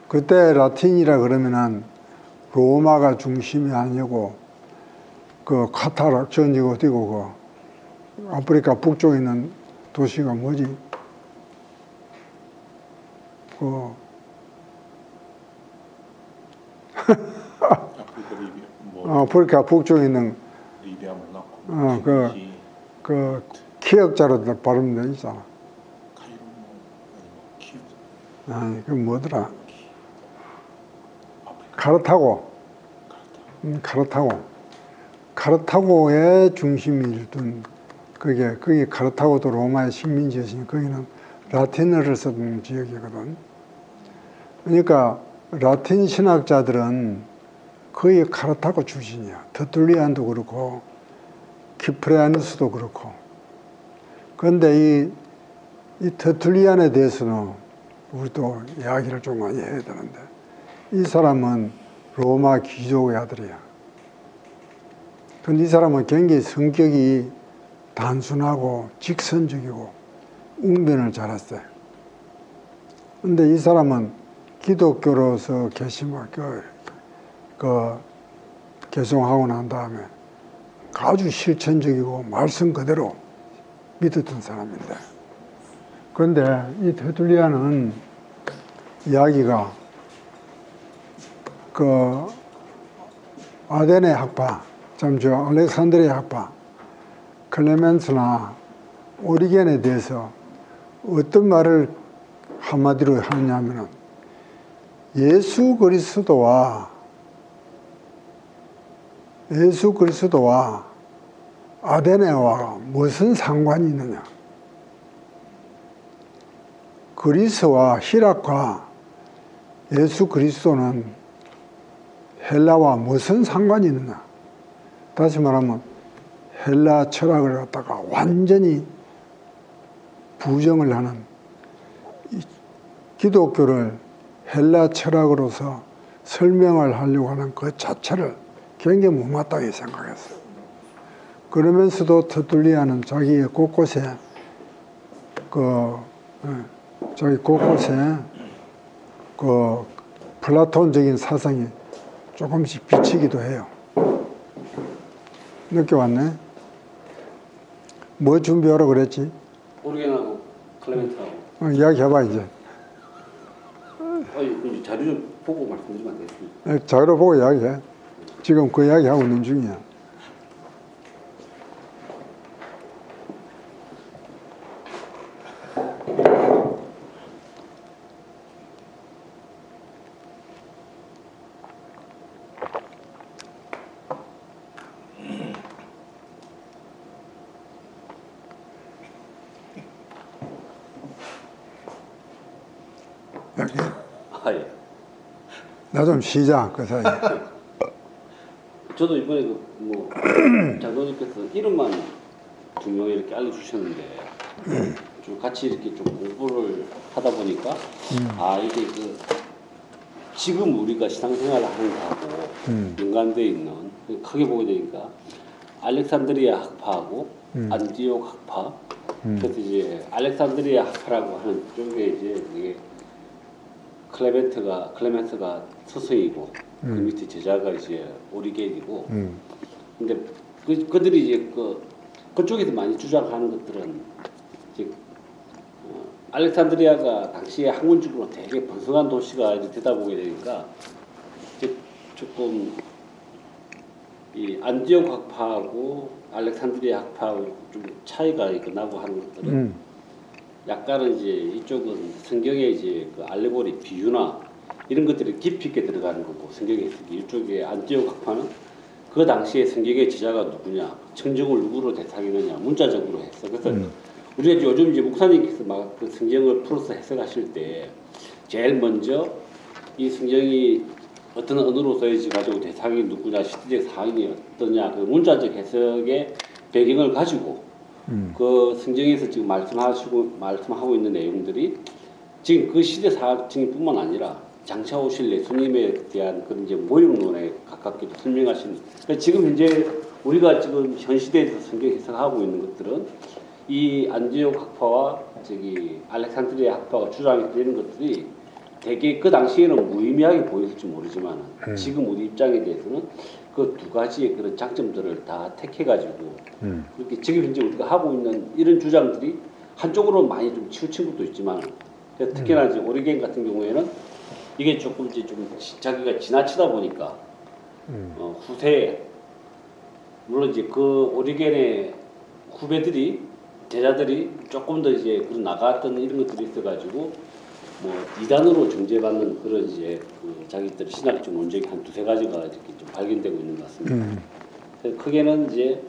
그때 라틴이라 그러면은 로마가 중심이 아니고 그 카타르 전지가 어디고 그 아프리카 북쪽에 있는 도시가 뭐지? 그 아프리카 북쪽에 있는 리비아 몰라. 그 키역자로 발음돼 있잖아. 아니 그 뭐더라? 카르타고. 카르타고의 중심이 둔 거기 카르타고도 로마의 식민지였으니 거기는 라틴어를 쓰던 지역이거든. 그러니까 라틴 신학자들은 거의 카르타고 출신이야. 터툴리안도 그렇고 키프레아누스도 그렇고. 그런데 이 터툴리안에 대해서는 우리도 이야기를 좀 많이 해야 되는데 이 사람은 로마 귀족의 아들이야. 그런데 이 사람은 굉장히 성격이 단순하고 직선적이고 웅변을 잘했어요. 그런데 이 사람은 기독교로서 개송하고 난 다음에 아주 실천적이고 말씀 그대로 믿었던 사람인데 그런데 이 테툴리안은 이야기가 그 아데네 학파, 알렉산드리아 학파, 클레멘스나 오리겐에 대해서 어떤 말을 한마디로 하느냐면은 예수 그리스도와 아데네와 무슨 상관이 있느냐? 그리스와 히락과 예수 그리스도는 헬라와 무슨 상관이 있느냐? 다시 말하면 헬라 철학을 갖다가 완전히 부정을 하는 이 기독교를 헬라 철학으로서 설명을 하려고 하는 그 자체를 굉장히 못마땅하게 생각했어요. 그러면서도 터툴리아는 자기의 곳곳에 자기 곳곳에 그 플라톤적인 사상이 조금씩 비치기도 해요. 늦게 왔네. 뭐 준비하라고 그랬지? 오리겐하고 클레멘트하고. 이야기해봐 이제. 아니, 자료 좀 보고 말씀드리면 안 되겠습니까? 자료 보고 이야기해. 지금 그 이야기하고 있는 중이야. 여기 아, 예. 나 좀 쉬자 그 사이에. 저도 이번에 장로님께서 이름만 두 명 이렇게 알려주셨는데 좀 같이 이렇게 좀 공부를 하다 보니까 이게 지금 우리가 신앙생활을 하는 거하고 연관되어 있는 크게 보게 되니까 알렉산드리아 학파하고 안디옥 학파 그래서 이제 알렉산드리아 학파라고 하는 쪽에 이제 이게 클레멘트가 스승이고 그 밑에 제자가 이제 오리겐이고 근데 그들이 이제 그쪽에서 많이 주장하는 것들은 이제 알렉산드리아가 당시에 학문적으로 되게 번성한 도시가 이제 되다 보게 되니까 이제 조금 이 안디옥 학파하고 알렉산드리아 학파하고 좀 차이가 나고 하는 것들은 약간은 이제 이쪽은 성경에 이제 그 알레고리 비유나 이런 것들이 깊이 있게 들어가는 거고 성경에 이쪽에 안디옥 학파는 그 당시에 성경의 제자가 누구냐, 청정을 누구로 대상이느냐 문자적으로 했어. 그래서 우리가 요즘 이제 목사님께서 막 그 성경을 풀어서 해석하실 때 제일 먼저 이 성경이 어떤 언어로 써야지 가지고 대상이 누구냐, 시대적 상황이 어떠냐 그 문자적 해석의 배경을 가지고 그 성경에서 지금 말씀하고 있는 내용들이 지금 그 시대 사학적인뿐만 아니라 장차 오실 예수님에 대한 그런 이제 모형론에 가깝게 설명하시는. 그러니까 지금 현재 우리가 지금 현 시대에서 성경 해석하고 있는 것들은 이 안디옥 학파와 알렉산드리아 학파가 주장되는 것들이 되게 그 당시에는 무의미하게 보였을지 모르지만 지금 우리 입장에 대해서는 그 두 가지의 그런 장점들을 다 택해가지고 이렇게 지금 현재 우리가 하고 있는 이런 주장들이 한쪽으로 많이 좀 치우친 것도 있지만 특히나 이제 오리겐 같은 경우에는 이게 조금 이제 좀 자기가 지나치다 보니까 후세에 물론 이제 그 오리겐의 후배들이 제자들이 조금 더 이제 그런 나갔던 이런 것들이 있어가지고 뭐 이단으로 정죄받는 그런 이제 그 자기들 신학적 논쟁이 한 두세 가지가 이렇게 좀 발견되고 있는 것 같습니다. 그래서 크게는 이제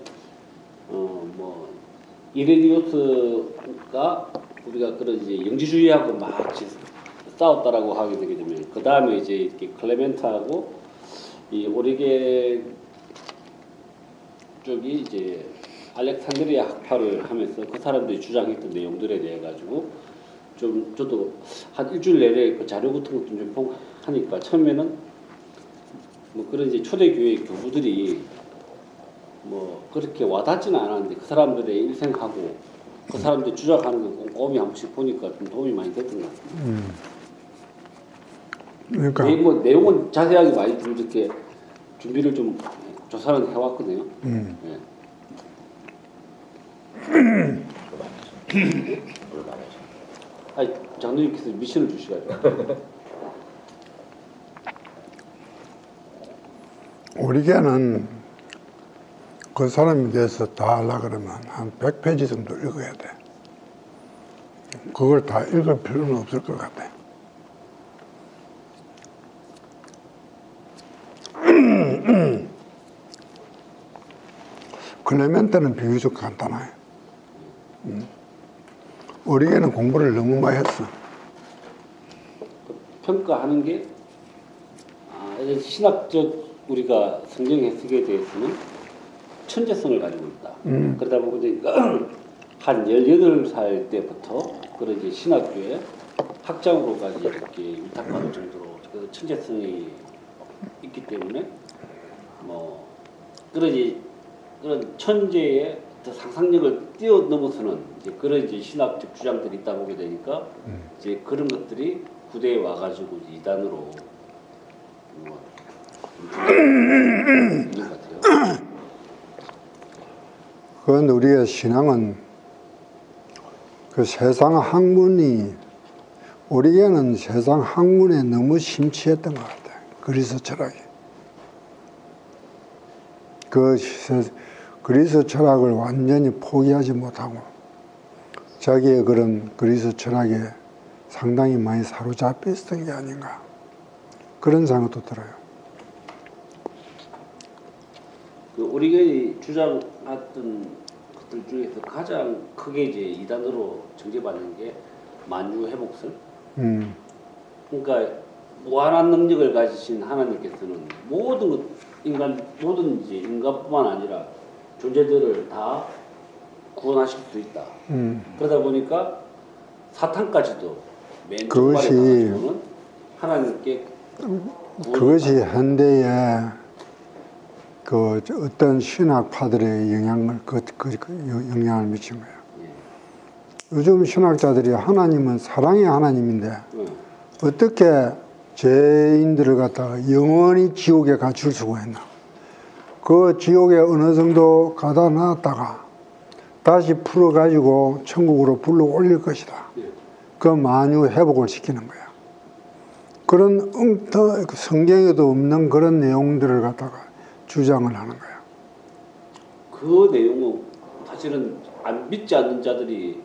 뭐 이레니우스가 우리가 그런 이제 영지주의하고 막 싸웠다라고 하게 되게 되면 그 다음에 이제 이렇게 클레멘트하고 이 오리겐 쪽이 이제 알렉산드리아 학파를 하면서 그 사람들이 주장했던 내용들에 대해 가지고 좀 저도 한 일주일 내내 그 자료 같은 것도 좀 하니까 처음에는 뭐 그런 이제 초대교회 교부들이 뭐 그렇게 와닿지는 않았는데 그 사람들의 일생하고 그 사람들이 주장하는 거 꼼꼼히 한 번씩 보니까 좀 도움이 많이 됐던 것 같습니다. 그러니까 내용은 자세하게 많이 좀 이렇게 준비를 좀 조사를 해왔거든요. 네. 아니 장로님께서 미션을 주시가지고 오리겐은 그 사람에 대해서 다 하려고 그러면 한 100페이지 정도 읽어야 돼. 그걸 다 읽을 필요는 없을 것 같아. 클레멘트는 비교적 간단해. 오리겐은 공부를 너무 많이 했어. 평가하는 게 이런 신학적 우리가 성경 해석에 대해서는 천재성을 가지고 있다. 그러다 보니까 한 18살 때부터 그런 이제 신학교에 학장으로까지 이렇게 위탁받을 정도로 그 천재성이 있기 때문에 뭐 그런 천재의 더 상상력을 뛰어넘어서는 이제 그런 이제 신학적 주장들이 있다 보게 되니까 이제 그런 것들이 부대에 와가지고 이단으로 뭐 있는 것 같아요. 그건 우리의 신앙은 그 세상 학문이 오리겐은 세상 학문에 너무 심취했던 것 같아요. 그리스 철학이. 그리스 철학을 완전히 포기하지 못하고 자기의 그런 그리스 철학에 상당히 많이 사로잡혀 있었던 게 아닌가 그런 생각도 들어요. 그 오리겐이 주장했던 것들 중에서 가장 크게 이제 이단으로 정죄받는 게 만유 회복설. 그러니까 무한한 능력을 가지신 하나님께서는 모든 것, 모든 이제 인간뿐만 아니라 존재들을 다 구원하실 수 있다. 그러다 보니까 사탄까지도 맨 그것이 초반에 가지고는 하나님께 그것이 현대의 그 어떤 신학파들의 영향을 미친 거예요. 요즘 신학자들이 하나님은 사랑의 하나님인데 어떻게 죄인들을 갖다가 영원히 지옥에 갇힐 수가 있나? 그 지옥에 어느 정도 가다 놨다가 다시 풀어가지고 천국으로 불러 올릴 것이다. 그 만유 회복을 시키는 거야. 그런 성경에도 없는 그런 내용들을 갖다가 주장을 하는 거야. 그 내용은 사실은 안 믿지 않는 자들이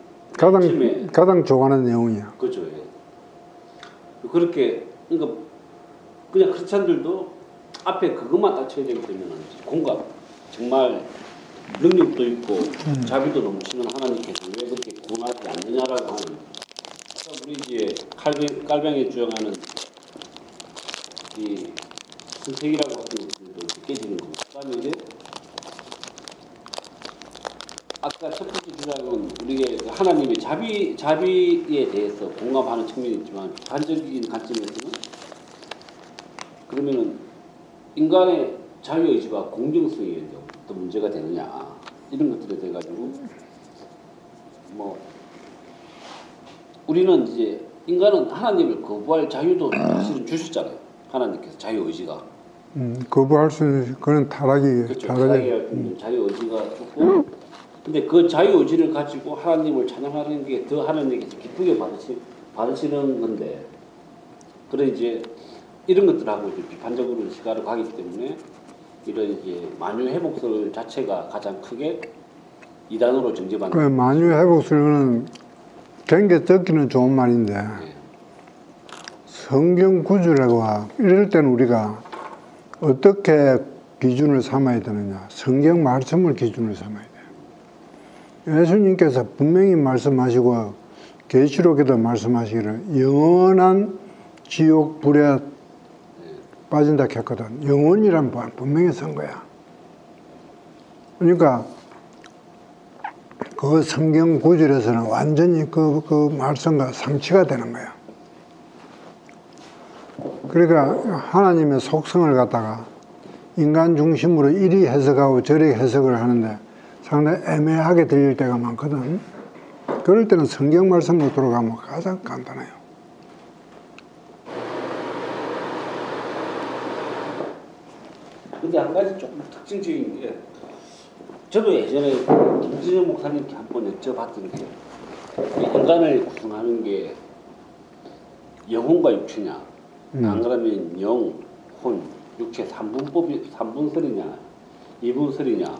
가장 좋아하는 내용이야. 그렇죠. 예. 그렇게 그러니까 그냥 크리스찬들도 앞에 그것만 딱 쳐야 되기 때문에 공감 정말 능력도 있고 자비도 넘치는 하나님께서 왜 그렇게 구원하지 않느냐라고 하는 우리 이제 칼뱅이 주장하는 이 선택이라고 하는 것들도 깨지는 거고 그다음에 이제 아까 첫 번째 주장은 우리가 하나님의 자비에 대해서 공감하는 측면이 있지만 비판적인 관점에서는 그러면은 인간의 자유의지와 공정성이 어떤 문제가 되느냐 이런 것들에 대해 가지고 뭐 우리는 이제 인간은 하나님을 거부할 자유도 사실은 주셨잖아요. 하나님께서 자유의지가 거부할 수 있는 그런 타락이 그렇죠. 자유의지가 좋고 근데 그 자유의지를 가지고 하나님을 찬양하는 게 더 하나님께서 기쁘게 받으시는 건데 그래 이제 이런 것들하고 이제 비판적으로 시가를 가기 때문에 이런 이제 만유 회복설 자체가 가장 크게 이단으로 정죄받는. 그 만유 회복설은 굉장히 듣기는 좋은 말인데 성경 구절하고 이럴 때는 우리가 어떻게 기준을 삼아야 되느냐? 성경 말씀을 기준으로 삼아야 돼요. 예수님께서 분명히 말씀하시고 계시록에도 말씀하시기를 영원한 지옥 불에 빠진다 했거든. 영원이란 분명히 쓴 거야. 그러니까 그 성경 구절에서는 완전히 그 말씀과 상치가 되는 거야. 그러니까 하나님의 속성을 갖다가 인간 중심으로 이리 해석하고 저리 해석을 하는데 상당히 애매하게 들릴 때가 많거든. 그럴 때는 성경 말씀으로 돌아가면 가장 간단해요. 근데 한 가지 조금 특징적인 게 저도 예전에 김진영 목사님께 한번 여쭤봤던 게 인간을 구성하는 게 영혼과 육체냐 안 그러면 영, 혼, 육체 3분설이냐 2분설이냐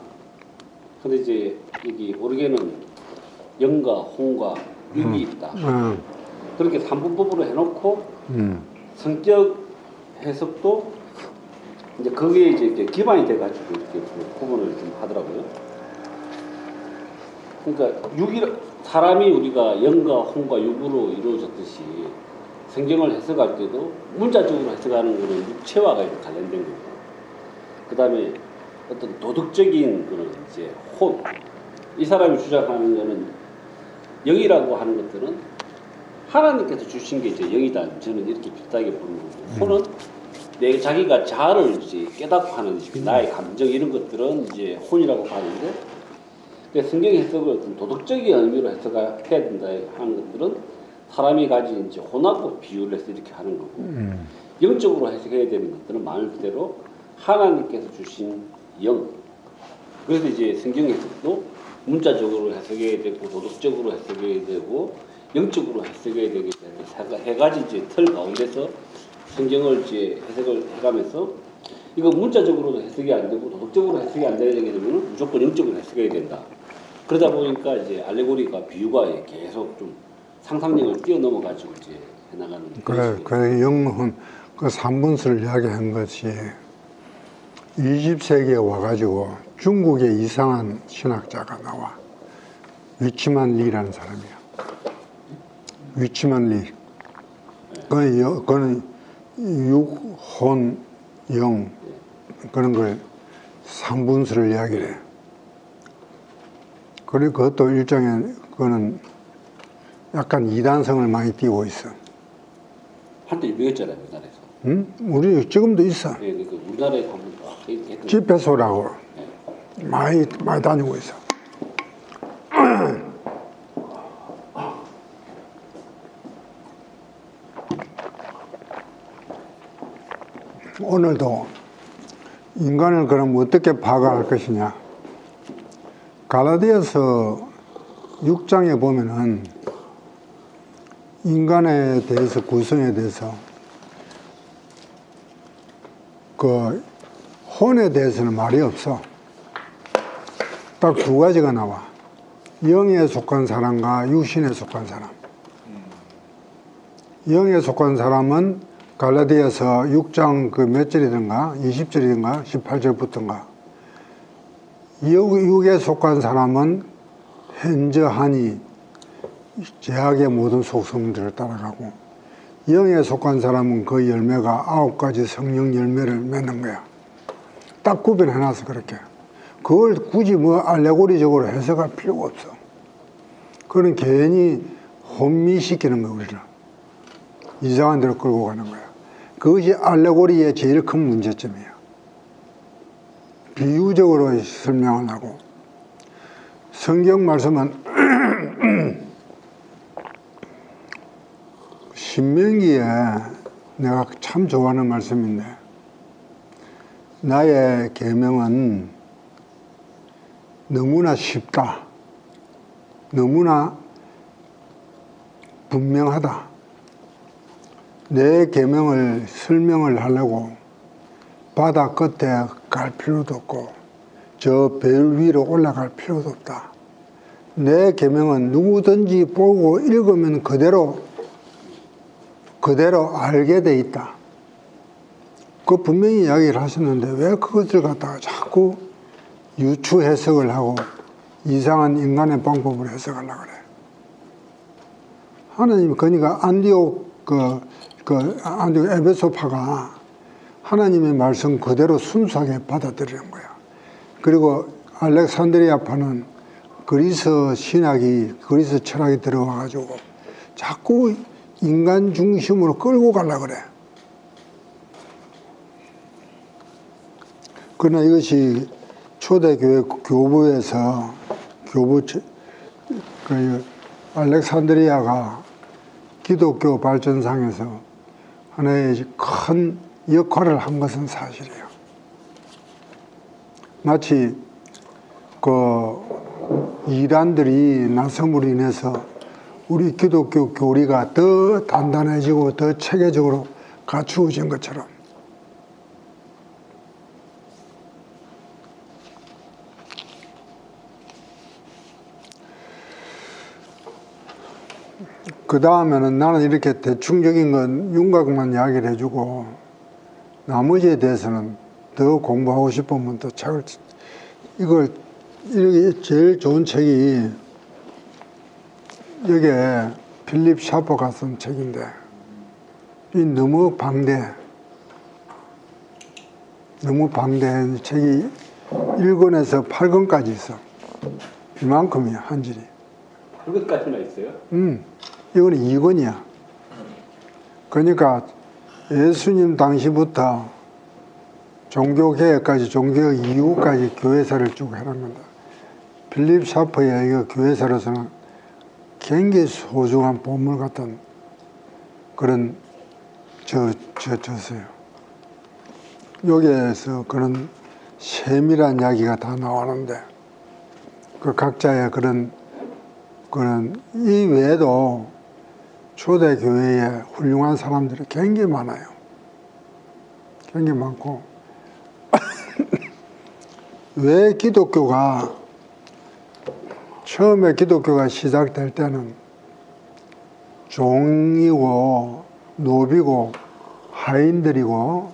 근데 이제 여기 오르게는 영과 혼과 육이 있다 그렇게 3분법으로 해놓고 성격 해석도 이제 거기에 이제 기반이 돼가지고 이렇게 구분을 좀 하더라고요. 그러니까 사람이 우리가 영과 혼과 육으로 이루어졌듯이 성경을 해석할 때도 문자적으로 해석하는 거는 육체와 관련된 거고, 그 다음에 어떤 도덕적인 거는 이제 혼, 이 사람이 주장하는 거는 영이라고 하는 것들은 하나님께서 주신 게 이제 영이다. 저는 이렇게 비슷하게 보는 거고, 혼은 내 자기가 자아를 이제 깨닫고 하는 나의 감정 이런 것들은 이제 혼이라고 하는데, 성경 해석을 어떤 도덕적인 의미로 해석해야 된다 하는 것들은 사람이 가진 이제 혼하고 비유를 해서 이렇게 하는 거고, 영적으로 해석해야 되는 것들은 말 그대로 하나님께서 주신 영. 그래서 이제 성경 해석도 문자적으로 해석해야 되고, 도덕적으로 해석해야 되고, 영적으로 해석해야 되기 때문에 세 가지 이제 틀 가운데서 성경을 이제 해석을 해가면서, 이거 문자적으로도 해석이 안 되고 도덕적으로 해석이 안 되게 되면 무조건 영적으로 해석해야 된다. 그러다 보니까 이제 알레고리가 비유가 계속 좀 상상력을 뛰어넘어 가지고 이제 해나가는. 그래, 그 영혼 그 삼분수를 이야기한 것이 20세기에 와가지고 중국의 이상한 신학자가 나와. 위치만 리라는 사람이야. 위치만 리. 그거는 육, 혼, 영 그런 걸 삼분수를 이야기를 해. 그리고 그것도 일종의 그거는 약간 이단성을 많이 띄고 있어. 한때 유명했잖아요, 우리나라에서. 응? 우리 지금도 있어. 예, 그 우리나라에 한번 이렇게 했던. 집회소라고 많이 다니고 있어. 오늘도 인간을 그럼 어떻게 파악할 것이냐. 갈라디아서 6장에 보면은 인간에 대해서, 구성에 대해서 그 혼에 대해서는 말이 없어. 딱 두 가지가 나와. 영에 속한 사람과 육신에 속한 사람. 영에 속한 사람은 갈라디아서 6장 그 몇 절이든가 20절이든가 18절부터인가, 육에 속한 사람은 현저하니 제약의 모든 속성들을 따라가고, 영에 속한 사람은 그 열매가 9가지 성령 열매를 맺는 거야. 딱 구별해놔서 그렇게. 그걸 굳이 뭐 알레고리적으로 해석할 필요가 없어. 그건 괜히 혼미시키는 거야, 우리를. 이상한 데로 끌고 가는 거야. 그것이 알레고리의 제일 큰 문제점이야. 비유적으로 설명을 하고, 성경 말씀은 신명기에 내가 참 좋아하는 말씀인데, 나의 계명은 너무나 쉽다, 너무나 분명하다. 내 계명을 설명을 하려고 바다 끝에 갈 필요도 없고 저 별 위로 올라갈 필요도 없다. 내 계명은 누구든지 보고 읽으면 그대로 알게 돼 있다. 그 분명히 이야기를 하셨는데 왜 그것을 갖다가 자꾸 유추 해석을 하고 이상한 인간의 방법으로 해석하려고 그래. 하나님이 그러니까 안디옥 안디옥 에베소파가 하나님의 말씀 그대로 순수하게 받아들이는 거야. 그리고 알렉산드리아파는 그리스 신학이, 그리스 철학이 들어와가지고 자꾸 인간 중심으로 끌고 가려고 그래. 그러나 이것이 초대교회 교부에서 알렉산드리아가 기독교 발전상에서 하나의 큰 역할을 한 것은 사실이에요. 마치 이란들이 나섬으로 인해서 우리 기독교 교리가 더 단단해지고 더 체계적으로 갖추어진 것처럼, 그 다음에는 나는 이렇게 대충적인 건 윤곽만 이야기를 해주고 나머지에 대해서는 더 공부하고 싶으면 또 책을, 이게 제일 좋은 책이 여기에 필립 샤퍼가 쓴 책인데, 너무 방대. 너무 방대한 책이 1권에서 8권까지 있어. 이만큼이야, 한 줄이. 그것까지나 있어요? 이거는 2권이야. 그러니까 예수님 당시부터 종교개혁까지, 종교개혁 이후까지 교회사를 쭉 해놓은 건다. 필립 샤퍼의 이거 교회사로서는 굉장히 소중한 보물 같은 그런 저서요. 여기에서 그런 세밀한 이야기가 다 나오는데, 그 각자의 그런 이 외에도 초대 교회에 훌륭한 사람들이 굉장히 많아요. 굉장히 많고 왜 기독교가 처음에 기독교가 시작될 때는 종이고 노비고 하인들이고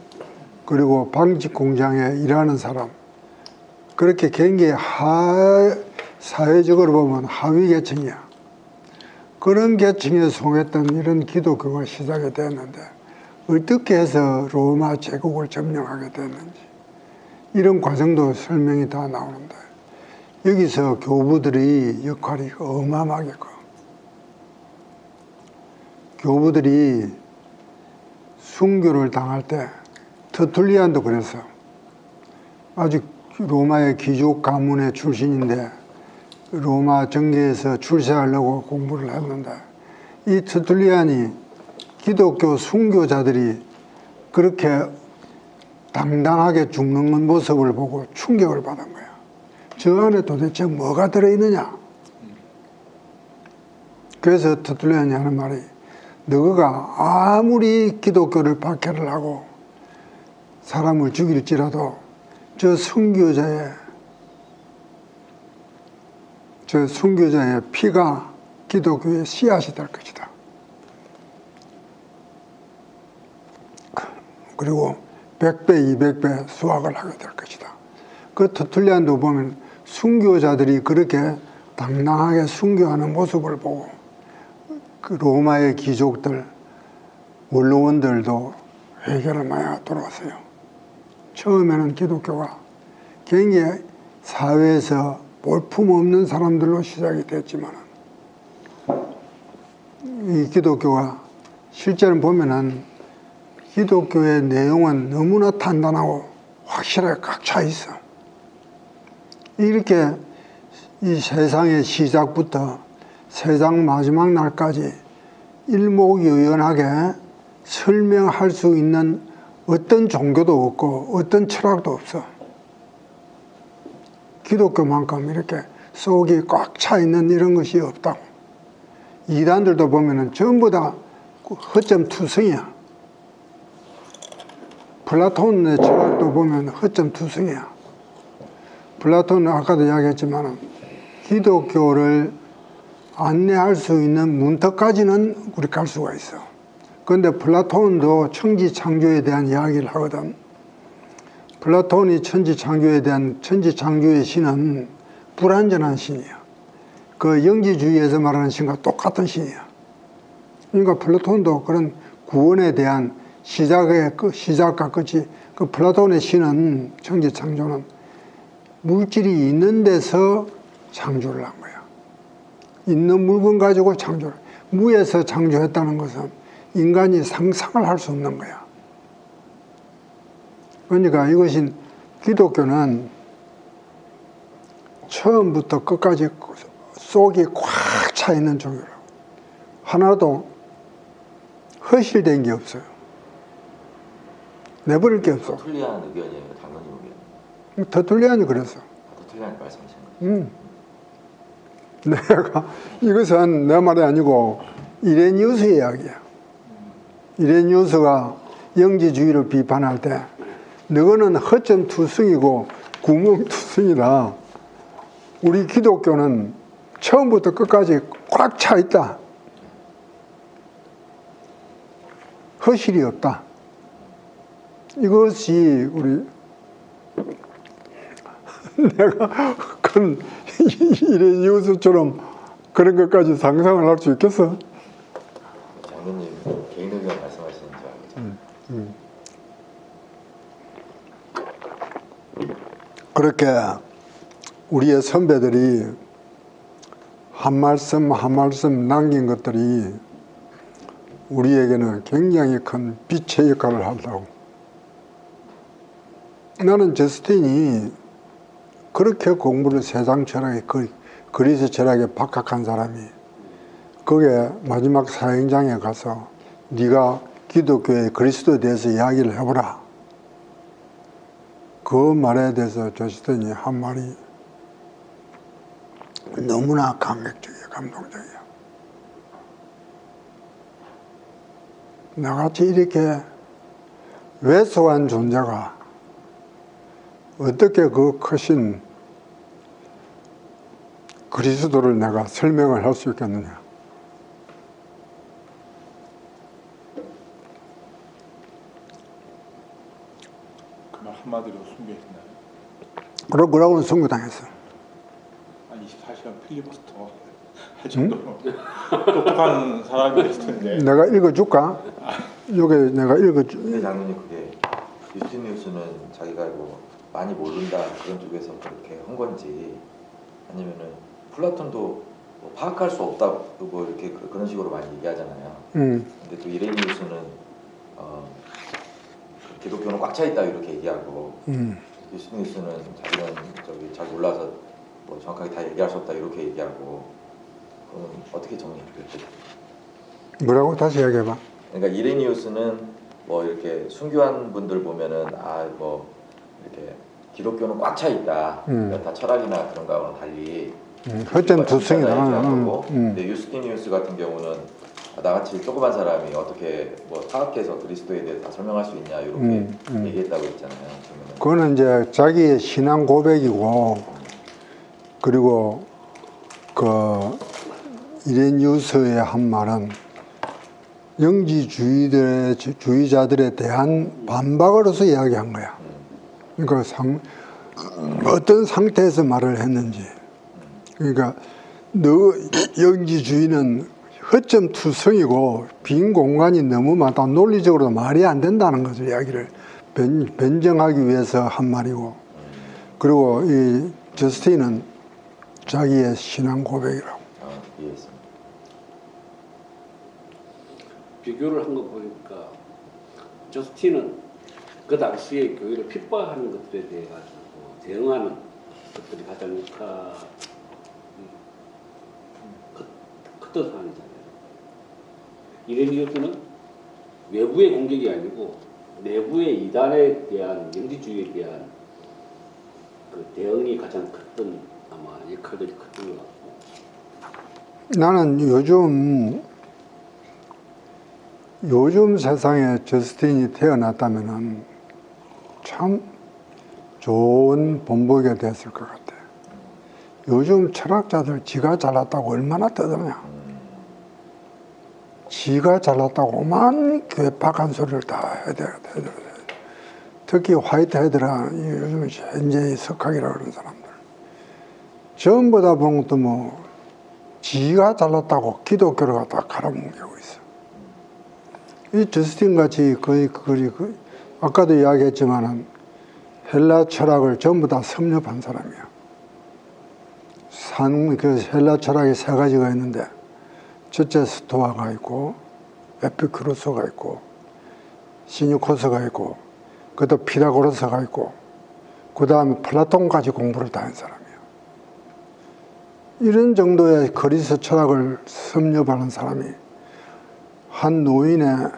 그리고 방직 공장에 일하는 사람, 그렇게 굉장히 사회적으로 보면 하위 계층이야. 그런 계층에 속했던 이런 기독교가 시작이 됐는데 어떻게 해서 로마 제국을 점령하게 됐는지 이런 과정도 설명이 다 나오는데, 여기서 교부들이 역할이 어마어마하게 커. 교부들이 순교를 당할 때 터툴리안도 그랬어. 아직 로마의 귀족 가문의 출신인데 로마 정계에서 출세하려고 공부를 했는데, 이 터툴리안이 기독교 순교자들이 그렇게 당당하게 죽는 모습을 보고 충격을 받은 거야. 저 안에 도대체 뭐가 들어있느냐. 그래서 터툴리안이 하는 말이, 너가 아무리 기독교를 박해를 하고 사람을 죽일지라도 저 순교자의 피가 기독교의 씨앗이 될 것이다. 그리고 100배, 200배 수확을 하게 될 것이다. 그 터툴리안도 보면 순교자들이 그렇게 당당하게 순교하는 모습을 보고 그 로마의 귀족들, 원로원들도 회개를 많이 하도록 하세요. 처음에는 기독교가 굉장히 사회에서 볼품없는 사람들로 시작이 됐지만, 이 기독교가 실제로 보면은 기독교의 내용은 너무나 단단하고 확실하게 꽉 차 있어. 이렇게 이 세상의 시작부터 세상 마지막 날까지 일목요연하게 설명할 수 있는 어떤 종교도 없고 어떤 철학도 없어. 기독교만큼 이렇게 속이 꽉 차 있는 이런 것이 없다고. 이단들도 보면은 전부 다 허점투성이야. 플라톤의 철학도 보면 허점투성이야. 플라톤은 아까도 이야기했지만 기독교를 안내할 수 있는 문턱까지는 우리 갈 수가 있어. 그런데 플라톤도 천지창조에 대한 이야기를 하거든. 플라톤이 천지창조에 대한 천지창조의 신은 불완전한 신이야. 그 영지주의에서 말하는 신과 똑같은 신이야. 그러니까 플라톤도 그런 구원에 대한 시작과 끝이, 그 플라톤의 신은, 천지창조는 물질이 있는 데서 창조를 한 거야. 있는 물건 가지고 창조를. 무에서 창조했다는 것은 인간이 상상을 할 수 없는 거야. 그러니까 이것이, 기독교는 처음부터 끝까지 속이 꽉 차 있는 종교라고. 하나도 허실된 게 없어요. 내버릴 게 없어. 터툴리안 의견이에요, 당연히 의견. 터툴리안이 그랬어. 터툴리안 말씀하신 거죠. 내가, 이것은 내 말이 아니고 이레니우스의 이야기야. 이레니우스가 영지주의를 비판할 때, 너는 허점투성이고 구멍투성이다. 우리 기독교는 처음부터 끝까지 꽉 차 있다. 허실이 없다. 이것이 우리 내가 그런 이레니우스처럼 그런 것까지 상상을 할 수 있겠어? 장로님 개인 의견 말씀하시는 줄 알고. 그렇게 우리의 선배들이 한 말씀 한 말씀 남긴 것들이 우리에게는 굉장히 큰 빛의 역할을 한다고. 나는 저스틴이 그렇게 공부를 세상 철학에 그리스 철학에 박학한 사람이 거기에 마지막 사형장에 가서 네가 기독교의 그리스도에 대해서 이야기를 해보라. 그 말에 대해서 저스틴이 한 말이 너무나 감격적이야, 감동적이야. 나같이 이렇게 왜소한 존재가 어떻게 그 크신 그리스도를 내가 설명을 할 수 있겠느냐. 그 말 한마디로 순교했나요? 그러고는 선고당했어. 한 24시간 필리버스터 할 정도로 똑똑한 사람이었을 텐데. 내가 읽어줄까? 요게 내가 읽어줄. 근데 장로님 그게 유스티니우스는 자기가 뭐 많이 모른다 그런 쪽에서 그렇게 한 건지 아니면은 플라톤도 뭐 파악할 수 없다 뭐 이렇게 그런 식으로 많이 얘기하잖아요. 근데 또 이레니우스는 기독교는 꽉 차 있다 이렇게 얘기하고 유스티니우스는 자기는 저기 잘 몰라서 뭐 정확하게 다 얘기할 수 없다 이렇게 얘기하고 그러면 어떻게 정리할까요? 뭐라고 다시 얘기해봐. 그러니까 이레니우스는 뭐 이렇게 순교한 분들 보면은 뭐 이렇게 기독교는 꽉 차 있다. 다 철학이나 그런 거하고는 달리 헛된 두성이다. 근데 유스티니우스 같은 경우는 나같이 조그만 사람이 어떻게 뭐 파악해서 그리스도에 대해 다 설명할 수 있냐 이렇게 얘기했다고 했잖아요. 그거는 이제 자기의 신앙 고백이고, 그리고 그 이레니우스의 한 말은 영지주의자들에 대한 반박으로서 이야기한 거야. 그러니까 어떤 상태에서 말을 했는지. 그러니까 너 영지주의는 허점투성이고 빈 공간이 너무 많다. 논리적으로도 말이 안 된다는 것을 이야기를 변정하기 위해서 한 말이고, 그리고 이 저스틴은 자기의 신앙 고백이라고. 이해했습니다. 비교를 한 거 보니까 저스틴은 그 당시에 교회를 핍박하는 것들에 대해 가지고 대응하는 것들이 가장 컸던 상황이잖아요. 이레니우스는 외부의 공격이 아니고 내부의 이단에 대한 영지주의에 대한 그 대응이 가장 컸던 아마 역할들이 컸던 것 같고. 나는 요즘 세상에 저스틴이 태어났다면은 참 좋은 본보기가 됐을 것 같아. 요즘 철학자들 지가 잘났다고 얼마나 떠드냐. 지가 잘났다고 오만 괴팍한 소리를 다 해야 돼. 특히 화이트헤드라 요즘 현재의 석학이라고 그러는 사람들 전부 다 보는 것도 뭐 지가 잘났다고 기독교를 갖다 갈아뭉개고 있어. 이 저스틴 같이 거의 아까도 이야기했지만은 헬라 철학을 전부 다 섭렵한 사람이야. 그 헬라 철학이 세 가지가 있는데, 첫째 스토아가 있고, 에피쿠로스가 있고, 시니코스가 있고, 그것도 피타고라스가 있고, 그 다음에 플라톤까지 공부를 다 한 사람이야. 이런 정도의 그리스 철학을 섭렵하는 사람이 한 노인의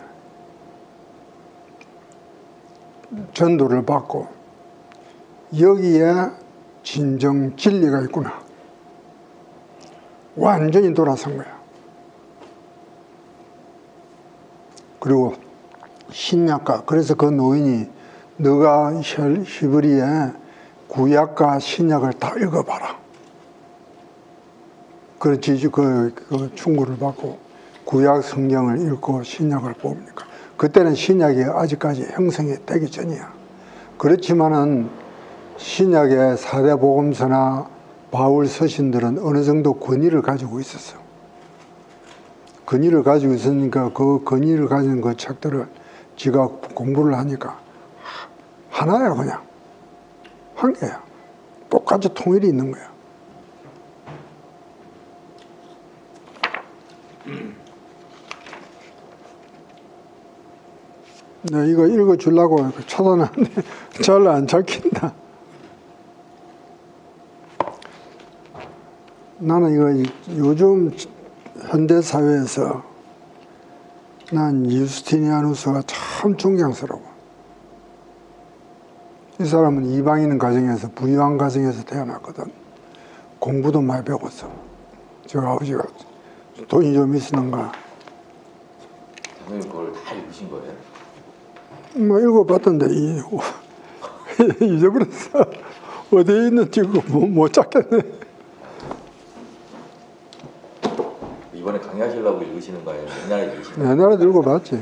전도를 받고 여기에 진정 진리가 있구나. 완전히 돌아선 거야. 그리고 신약과, 그래서 그 노인이 너가 히브리의 구약과 신약을 다 읽어봐라. 그렇지, 그 충고를 받고 구약 성경을 읽고 신약을 봅니까? 그때는 신약이 아직까지 형성이 되기 전이야. 그렇지만은 신약의 사대복음서나 바울 서신들은 어느 정도 권위를 가지고 있었어. 권위를 가지고 있으니까 그 권위를 가진 그 책들을 지가 공부를 하니까 하나야, 그냥 한 개야. 똑같이 통일이 있는 거야. 나 이거 읽어주려고 찾아놨는데 잘 안 잡힌다. 나는 이거 요즘 현대 사회에서 난 유스티니아누스가 참 존경스러워. 이 사람은 이방인 가정에서 부유한 가정에서 태어났거든. 공부도 많이 배웠어. 저 아버지가 돈이 좀 있었는가. 선생님 그걸 다 읽으신 거예요? 뭐 읽어봤던데 잊어버렸어. 어디에 있는지 못 찾겠네. 이번에 강의하시려고 읽으시는 거예요? 옛날에 읽으시는 거예요? 옛날에도 읽어봤지.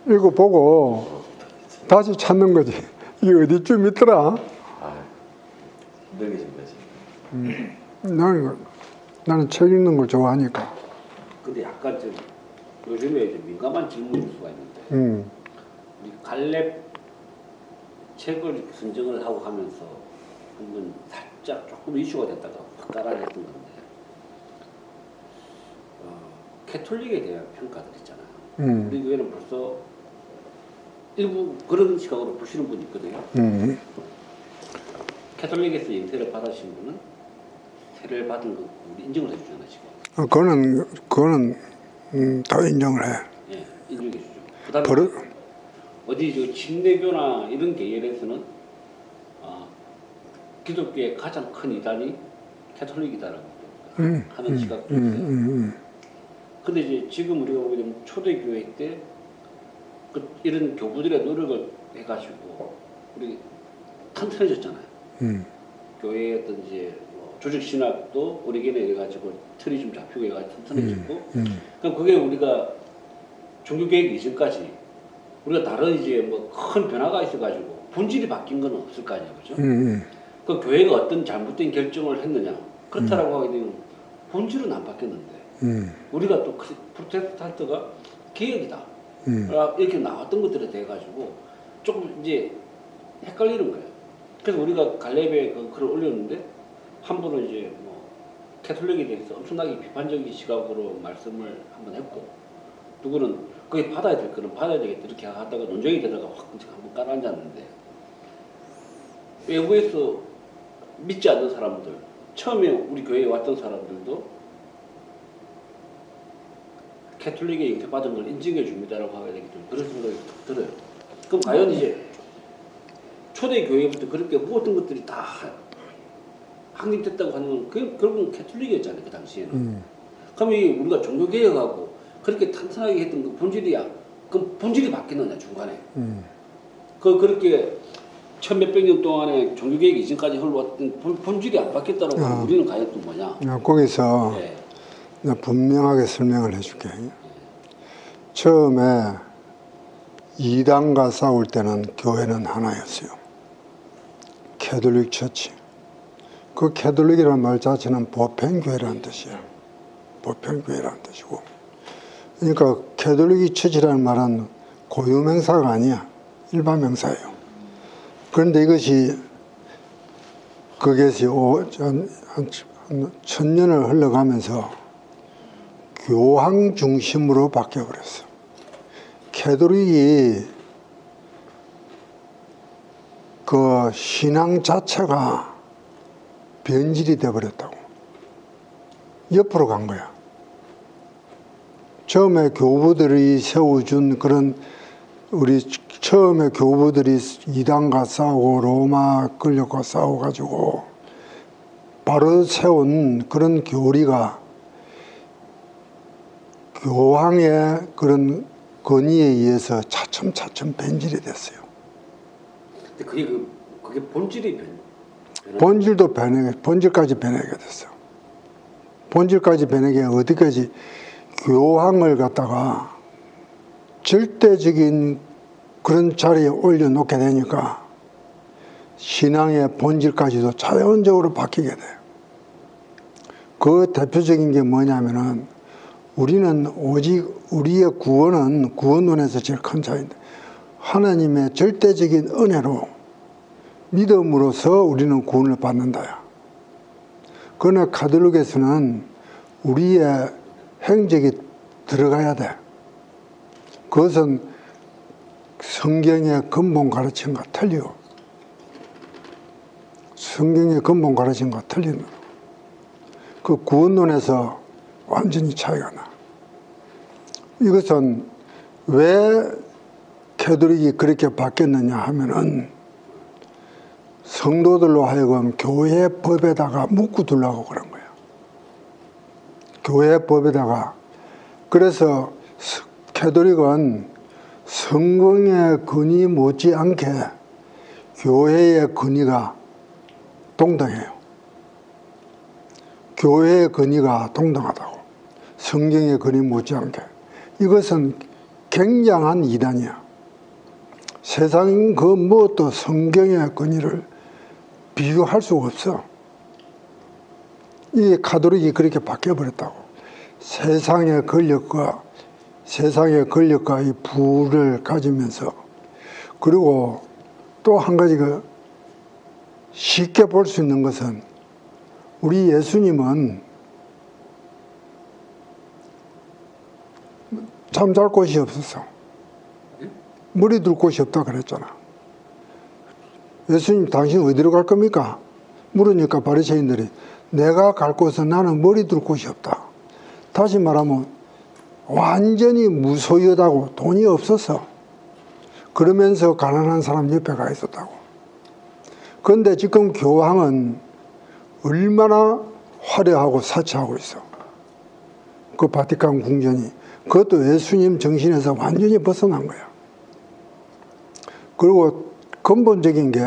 읽어보고 다시 찾는 거지. 이게 어디쯤 있더라? 아, 힘들게 지금. 나는 책 읽는 걸 좋아하니까. 근데 약간 좀 요즘에 좀 민감한 질문일 수가 있는데 우리 갈렙 책을 선정을 하고 하면서 한번 살짝 조금 이슈가 됐다가 확 깔아냈던 건데 캐톨릭에 대한 평가들 있잖아요. 우리 교회는 벌써 일부 그런 시각으로 보시는 분이 있거든요. 캐톨릭에서 영세를 받으신 분은 세례를 받은 거 우리 인정을 해주잖아요 지금. 그거는 다 인정을 해. 예, 인정해 주죠. 그다음에 어디 저 침례교나 이런 계열에서는 기독교의 가장 큰 이단이 캐톨릭이다라고 하는 시각도 있어요. 근데 이제 지금 우리가 보게 되면 초대교회 때 이런 교부들의 노력을 해가지고 우리 탄탄해졌잖아요. 교회의 어떤 이제 조직 신학도 우리 교회에 해가지고 틀이 좀 잡히고 해가지고 튼튼해졌고, 그럼 그게 우리가 종교개혁 이전까지 우리가 다른 이제 뭐 큰 변화가 있어가지고 본질이 바뀐 건 없을 거 아니에요, 그죠? 그 교회가 어떤 잘못된 결정을 했느냐 그렇다라고 하게 되면 본질은 안 바뀌었는데 우리가 또 프로테스탄트가 개혁이다 이렇게 나왔던 것들에 대해 가지고 조금 이제 헷갈리는 거예요. 그래서 우리가 갈렙에 그 글을 올렸는데 한 분은 이제 뭐 캐톨릭에 대해서 엄청나게 비판적인 시각으로 말씀을 한번 했고, 누구는 그게 받아야 될 거는 받아야 되겠다 이렇게 하다가 논쟁이 되다가 확 한번 깔아앉았는데, 외부에서 믿지 않는 사람들, 처음에 우리 교회에 왔던 사람들도 캐톨릭에 영접받은 걸 인정해 줍니다라고 하게 되기 때문에 그런 생각이 들어요. 그럼 과연 이제 초대 교회부터 그렇게 모든 것들이 다 확립됐다고 하는 건 결국은 캐톨릭이었잖아요, 그 당시에는. 그럼 이 우리가 종교개혁하고 그렇게 탄탄하게 했던 그 본질이야. 그럼 본질이 바뀌느냐 중간에. 그렇게 천 몇백 년 동안에 종교개혁 이전까지 흘러왔던 본질이 안 바뀌었다라고 하면 우리는 과연 또 뭐냐? 거기서 네. 내가 분명하게 설명을 해줄게. 처음에 이단과 싸울 때는 교회는 하나였어요. 캐톨릭 처치. 그 캐톨릭이라는 말 자체는 보편교회라는 뜻이야. 보편교회라는 뜻이고. 그러니까 캐톨릭 처치라는 말은 고유명사가 아니야. 일반 명사예요. 그런데 이것이 그것이 한 1000년을 흘러가면서 교황 중심으로 바뀌어버렸어. 캐톨릭이 그 신앙 자체가 변질이 돼버렸다고. 옆으로 간 거야. 처음에 교부들이 세워준 그런, 우리 처음에 교부들이 이단과 싸우고 로마 끌려고 싸워가지고 바로 세운 그런 교리가 교황의 그런 건의에 의해서 차츰차츰 변질이 됐어요. 근데 그게 본질이 본질도 본질까지 변하게 됐어. 본질까지 변하게 어디까지 교황을 갖다가 절대적인 그런 자리에 올려놓게 되니까 신앙의 본질까지도 자연적으로 바뀌게 돼요. 그 대표적인 게 뭐냐면은 우리는 오직 우리의 구원은 구원론에서 제일 큰 차이인데 하나님의 절대적인 은혜로 믿음으로써 우리는 구원을 받는다야. 그러나 가톨릭에서는 우리의 행적이 들어가야 돼. 그것은 성경의 근본 가르침과 틀리고, 성경의 근본 가르침과 틀린 그 구원론에서 완전히 차이가 나. 이것은 왜 가톨릭이 그렇게 바뀌었느냐 하면은 성도들로 하여금 교회 법에다가 묶어두려고 그런 거야. 교회 법에다가. 그래서 가톨릭은 성경의 근위 못지않게 교회의 근위가 동등해요. 교회의 근위가 동등하다고. 성경의 근위 못지않게. 이것은 굉장한 이단이야. 세상 그 무엇도 성경의 근위를 비교할 수가 없어. 이 가톨릭이 그렇게 바뀌어버렸다고. 세상의 권력과 이 부를 가지면서, 그리고 또 한 가지가 쉽게 볼 수 있는 것은 우리 예수님은 잠잘 곳이 없었어. 머리 둘 곳이 없다 그랬잖아. 예수님 당신 어디로 갈 겁니까? 물으니까 바리새인들이 내가 갈 곳은 나는 머리 둘 곳이 없다. 다시 말하면 완전히 무소유하다고, 돈이 없었어. 그러면서 가난한 사람 옆에 가 있었다고. 그런데 지금 교황은 얼마나 화려하고 사치하고 있어. 그 바티칸 궁전이. 그것도 예수님 정신에서 완전히 벗어난 거야. 그리고 근본적인 게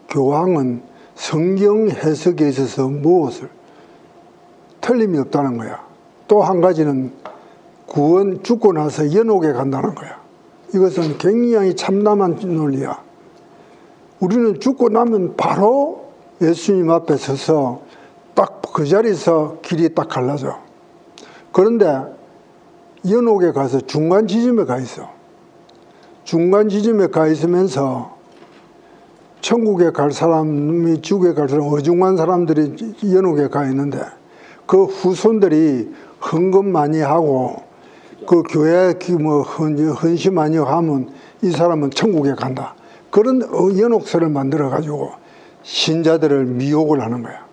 교황은 성경 해석에 있어서 무엇을 틀림이 없다는 거야. 또 한 가지는 구원 죽고 나서 연옥에 간다는 거야. 이것은 굉장히 참담한 논리야. 우리는 죽고 나면 바로 예수님 앞에 서서 딱 그 자리에서 길이 딱 갈라져. 그런데 연옥에 가서 중간 지점에 가 있어. 중간 지점에 가 있으면서 천국에 갈 사람이 지옥에 갈 사람, 어중한 사람들이 연옥에 가 있는데 그 후손들이 헌금 많이 하고 그 교회 헌신 많이 하면 이 사람은 천국에 간다. 그런 연옥설을 만들어 가지고 신자들을 미혹을 하는 거야.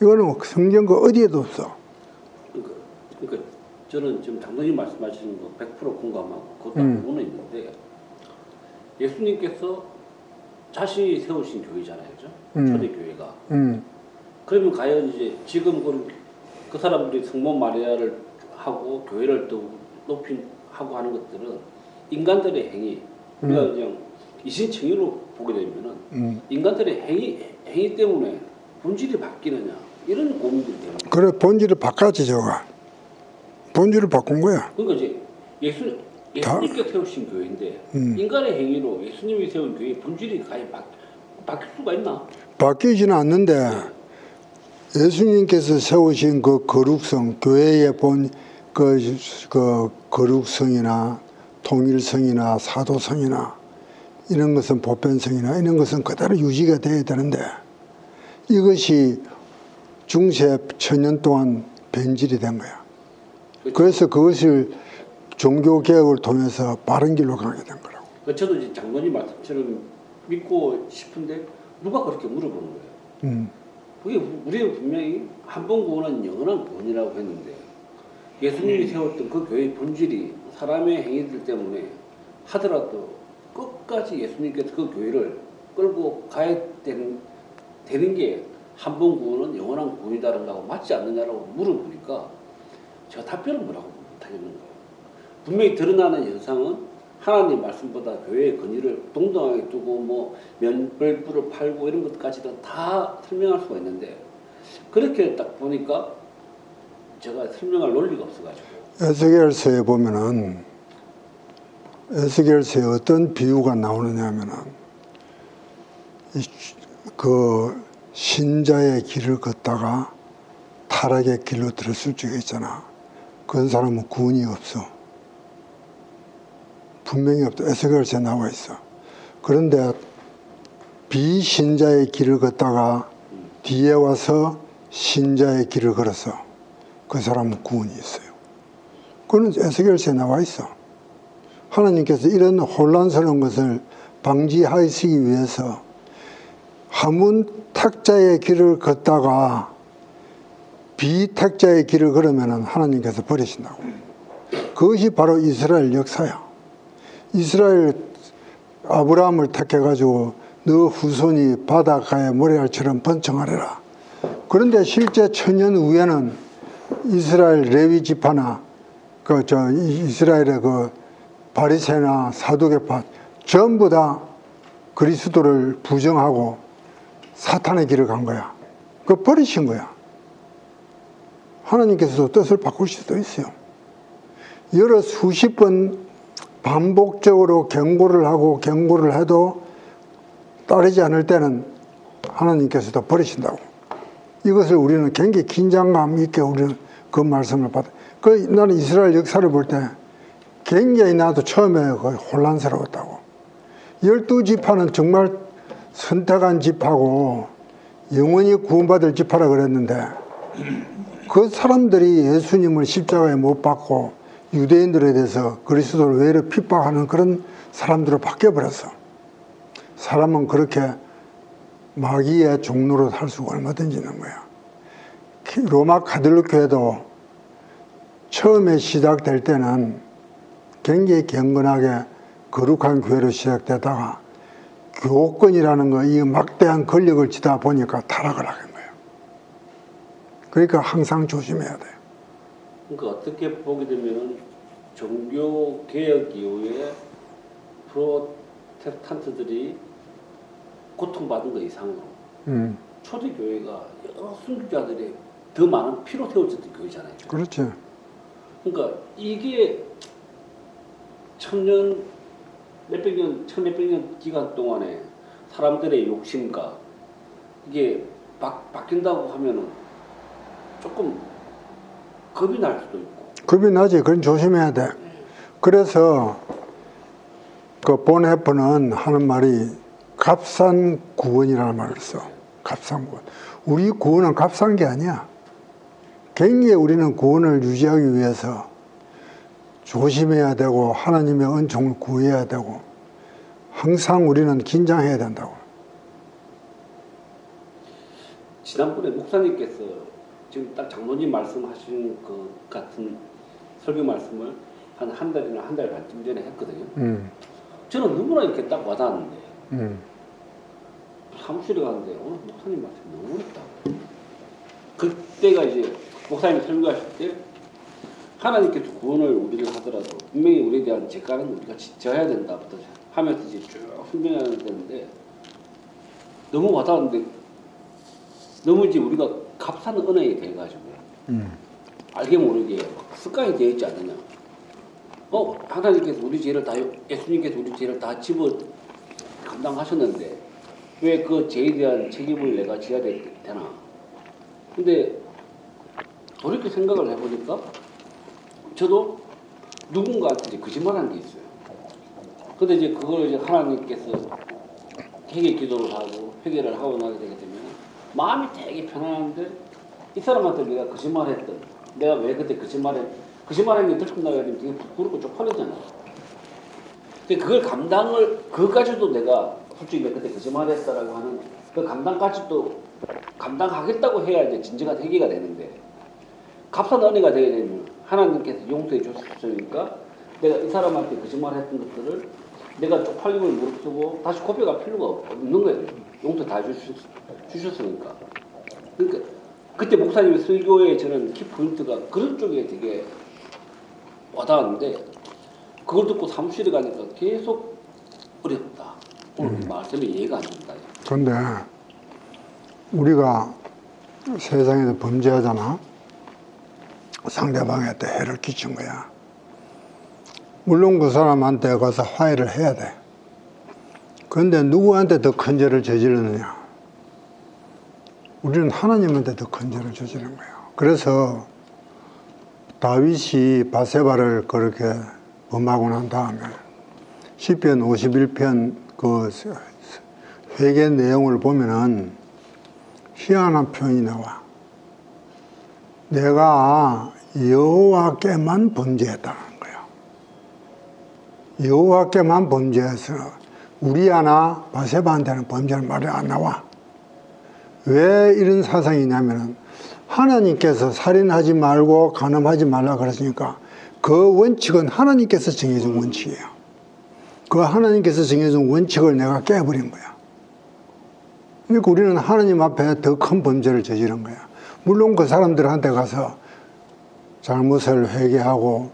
이거는 성경 그 어디에도 없어. 그러니까 저는 지금 장로님 말씀하시는 거 100% 공감하고 그것도 부분은 있는데, 예수님께서 자신이 세우신 교회잖아요, 그죠? 초대교회가. 그러면 과연 이제 지금 그 사람들이 성모 마리아를 하고 교회를 또 높이하고 하는 것들은 인간들의 행위, 우리가 그냥 이신청유로 보게 되면은 인간들의 행위 때문에 본질이 바뀌느냐, 이런 고민들이 되는 거예요. 그래, 본질을 바꿨지, 저가. 본질을 바꾼 거야. 그러니까 이제 예수님께 세우신 교회인데 인간의 행위로 예수님이 세운 교회의 본질이 과연 바뀔 수가 있나? 바뀌지는 않는데 예수님께서 세우신 그 거룩성, 교회의 그 거룩성이나 통일성이나 사도성이나 이런 것은 보편성이나 이런 것은 그대로 유지가 돼야 되는데 이것이 중세 천년 동안 변질이 된 거야. 그래서 그것을 종교개혁을 통해서 바른 길로 가게 된 거라고. 저도 이제 장로님 말씀처럼 믿고 싶은데 누가 그렇게 물어보는 거예요. 그게 우리는 분명히 한 번 구원은 영원한 구원이라고 했는데 예수님이 세웠던 그 교회의 본질이 사람의 행위들 때문에 하더라도 끝까지 예수님께서 그 교회를 끌고 가야 되는 게 한 번 구원은 영원한 구원이다라는 거하고 맞지 않느냐라고 물어보니까 제가 답변을 뭐라고 못하겠는 거예요. 분명히 드러나는 현상은 하나님 말씀보다 교회의 권위를 동등하게 두고 뭐 면벌부를 팔고 이런 것까지도 다 설명할 수가 있는데 그렇게 딱 보니까 제가 설명할 논리가 없어가지고. 에스겔서에 보면은 에스겔서에 어떤 비유가 나오느냐 하면은 그 신자의 길을 걷다가 타락의 길로 들었을 적에 있잖아. 그런 사람은 구원이 없어. 분명히 없다. 에스겔서에 나와 있어. 그런데 비신자의 길을 걷다가 뒤에 와서 신자의 길을 걸어서 그 사람은 구원이 있어요. 그건 에스겔서에 나와 있어. 하나님께서 이런 혼란스러운 것을 방지하시기 위해서 하문 택자의 길을 걷다가 비택자의 길을 걸으면 하나님께서 버리신다고. 그것이 바로 이스라엘 역사야. 이스라엘 아브라함을 택해가지고 너 후손이 바닷가의 모래알처럼 번창하리라. 그런데 실제 천년 후에는 이스라엘 레위 지파나 이스라엘의 그 바리새나 사두개파 전부 다 그리스도를 부정하고 사탄의 길을 간 거야. 그거 버리신 거야. 하나님께서도 뜻을 바꿀 수도 있어요. 여러 수십 번 반복적으로 경고를 하고 경고를 해도 따르지 않을 때는 하나님께서도 버리신다고. 이것을 우리는 굉장히 긴장감 있게 우리는 그 말씀을 받아. 나는 이스라엘 역사를 볼 때 굉장히 나도 처음에 혼란스러웠다고. 12지파는 정말 선택한 지파고 영원히 구원받을 지파라 그랬는데 그 사람들이 예수님을 십자가에 못 박고 유대인들에 대해서 그리스도를 왜 이렇게 핍박하는 그런 사람들로 바뀌어버렸어. 사람은 그렇게 마귀의 종로로 할 수가 얼마든지 있는 거야. 로마 가톨릭 교회도 처음에 시작될 때는 굉장히 경건하게 거룩한 교회로 시작되다가 교권이라는 거, 이 막대한 권력을 지다 보니까 타락을 하게 된 거예요. 그러니까 항상 조심해야 돼요. 그러니까 어떻게 보게 되면 종교 개혁 이후에 프로테스탄트들이 고통받은 것 이상으로 초대교회가 여러 순교자들이 더 많은 피로 태워졌던 교회잖아요. 그렇죠. 그러니까 이게 천몇백 년 기간 동안에 사람들의 욕심과 이게 바뀐다고 하면은 조금 겁이 날 수도 있고. 겁이 나지. 그건 조심해야 돼. 그래서 그 본해프는 하는 말이 값싼 구원이라는 말을 써. 값싼 구원. 우리 구원은 값싼 게 아니야. 굉장히 우리는 구원을 유지하기 위해서 조심해야 되고 하나님의 은총을 구해야 되고 항상 우리는 긴장해야 된다고. 지난번에 목사님께서 지금 딱 장로님 말씀하신 그 같은 설교 말씀을 한 달이나 한 달 반쯤 전에 했거든요. 저는 너무나 이렇게 딱 와닿았는데 사무실에 갔는데 오늘 목사님 말씀 너무 했다. 그때가 이제 목사님 설교하실 때 하나님께서 구원을 우리를 하더라도 분명히 우리에 대한 재가는 우리가 져야 된다부터 하면서 이제 쭉 설명하는데 너무 와닿았는데 너무 이제 우리가 값싼 은혜에 대해 가지고 알게 모르게 습관이 되어 있지 않느냐. 하나님께서 우리 죄를 다 예수님께서 우리 죄를 다 집어 감당하셨는데 왜 그 죄에 대한 책임을 내가 져야 되나? 근데 돌이켜 생각을 해보니까 저도 누군가한테 이제 거짓말한 게 있어요. 근데 이제 그걸 이제 하나님께서 회개 기도를 하고 회개를 하고 나게 되게 되면 마음이 되게 편안한데 이 사람한테 내가 거짓말했던 내가 왜 그때 거짓말한 게 들킨다고 하면 되게 부끄럽고 쪽팔리잖아요. 근데 그걸 그것까지도 내가 솔직히 내가 그때 거짓말했다라고 하는 그 감당까지도 감당하겠다고 해야 이제 진정한 회개가 되는데 값싼 은혜가 되게 되면 하나님께서 용서해 주셨으니까 내가 이 사람한테 거짓말했던 것들을 내가 쪽팔림을 무릅쓰고 다시 고백할 필요가 없는 거예요. 용서 다 주셨으니까. 그러니까 그때 목사님의 설교에 저는 키포인트가 그런 쪽에 되게 와닿았는데 그걸 듣고 사무실에 가니까 계속 어렵다. 오늘 말씀이 이해가 안 된다. 그런데 우리가 세상에서 범죄하잖아. 상대방한테 해를 끼친 거야. 물론 그 사람한테 가서 화해를 해야 돼. 그런데 누구한테 더 큰 죄를 저지르느냐? 우리는 하나님한테 더 큰 죄를 저지른 거예요. 그래서 다윗이 바세바를 그렇게 범하고 난 다음에 시편 51편 그 회개 내용을 보면은 희한한 표현이 나와. 내가 여호와께만 범죄했다는 거야. 여호와께만 범죄해서 우리아나 바세바한테는 범죄는 말이 안 나와. 왜 이런 사상이 있냐면은 하나님께서 살인하지 말고 간음하지 말라 그랬으니까 그 원칙은 하나님께서 정해준 원칙이에요. 그 하나님께서 정해준 원칙을 내가 깨버린 거야. 그러니까 우리는 하나님 앞에 더 큰 범죄를 저지른 거야. 물론 그 사람들한테 가서 잘못을 회개하고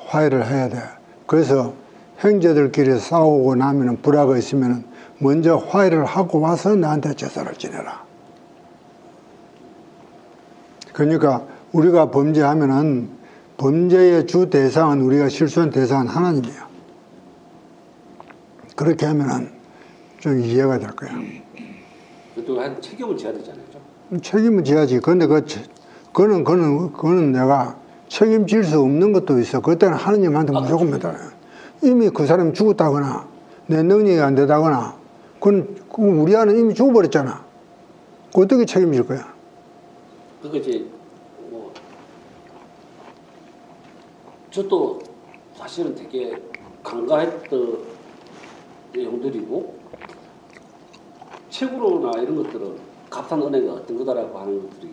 화해를 해야 돼. 그래서 형제들끼리 싸우고 나면은 불화가 있으면은 먼저 화해를 하고 와서 나한테 제사를 지내라. 그러니까 우리가 범죄하면은 범죄의 주 대상은, 우리가 실수한 대상은 하나님이에요. 그렇게 하면은 좀 이해가 될 거야. 또 한 책임을 져야 되잖아요. 그죠? 책임은 져야지. 근데 그거는 내가 책임질 수 없는 것도 있어. 그때는 하나님한테 무조건 매달아요. 이미 그 사람이 죽었다거나 내 능력이 안 되다거나 그건 우리 안에 이미 죽어버렸잖아. 그 어떻게 책임질 거야? 그거 이제 뭐 저도 사실은 되게 간과했던 내용들이고 책으로나 이런 것들은 값싼 은혜가 어떤 거다라고 하는 것들이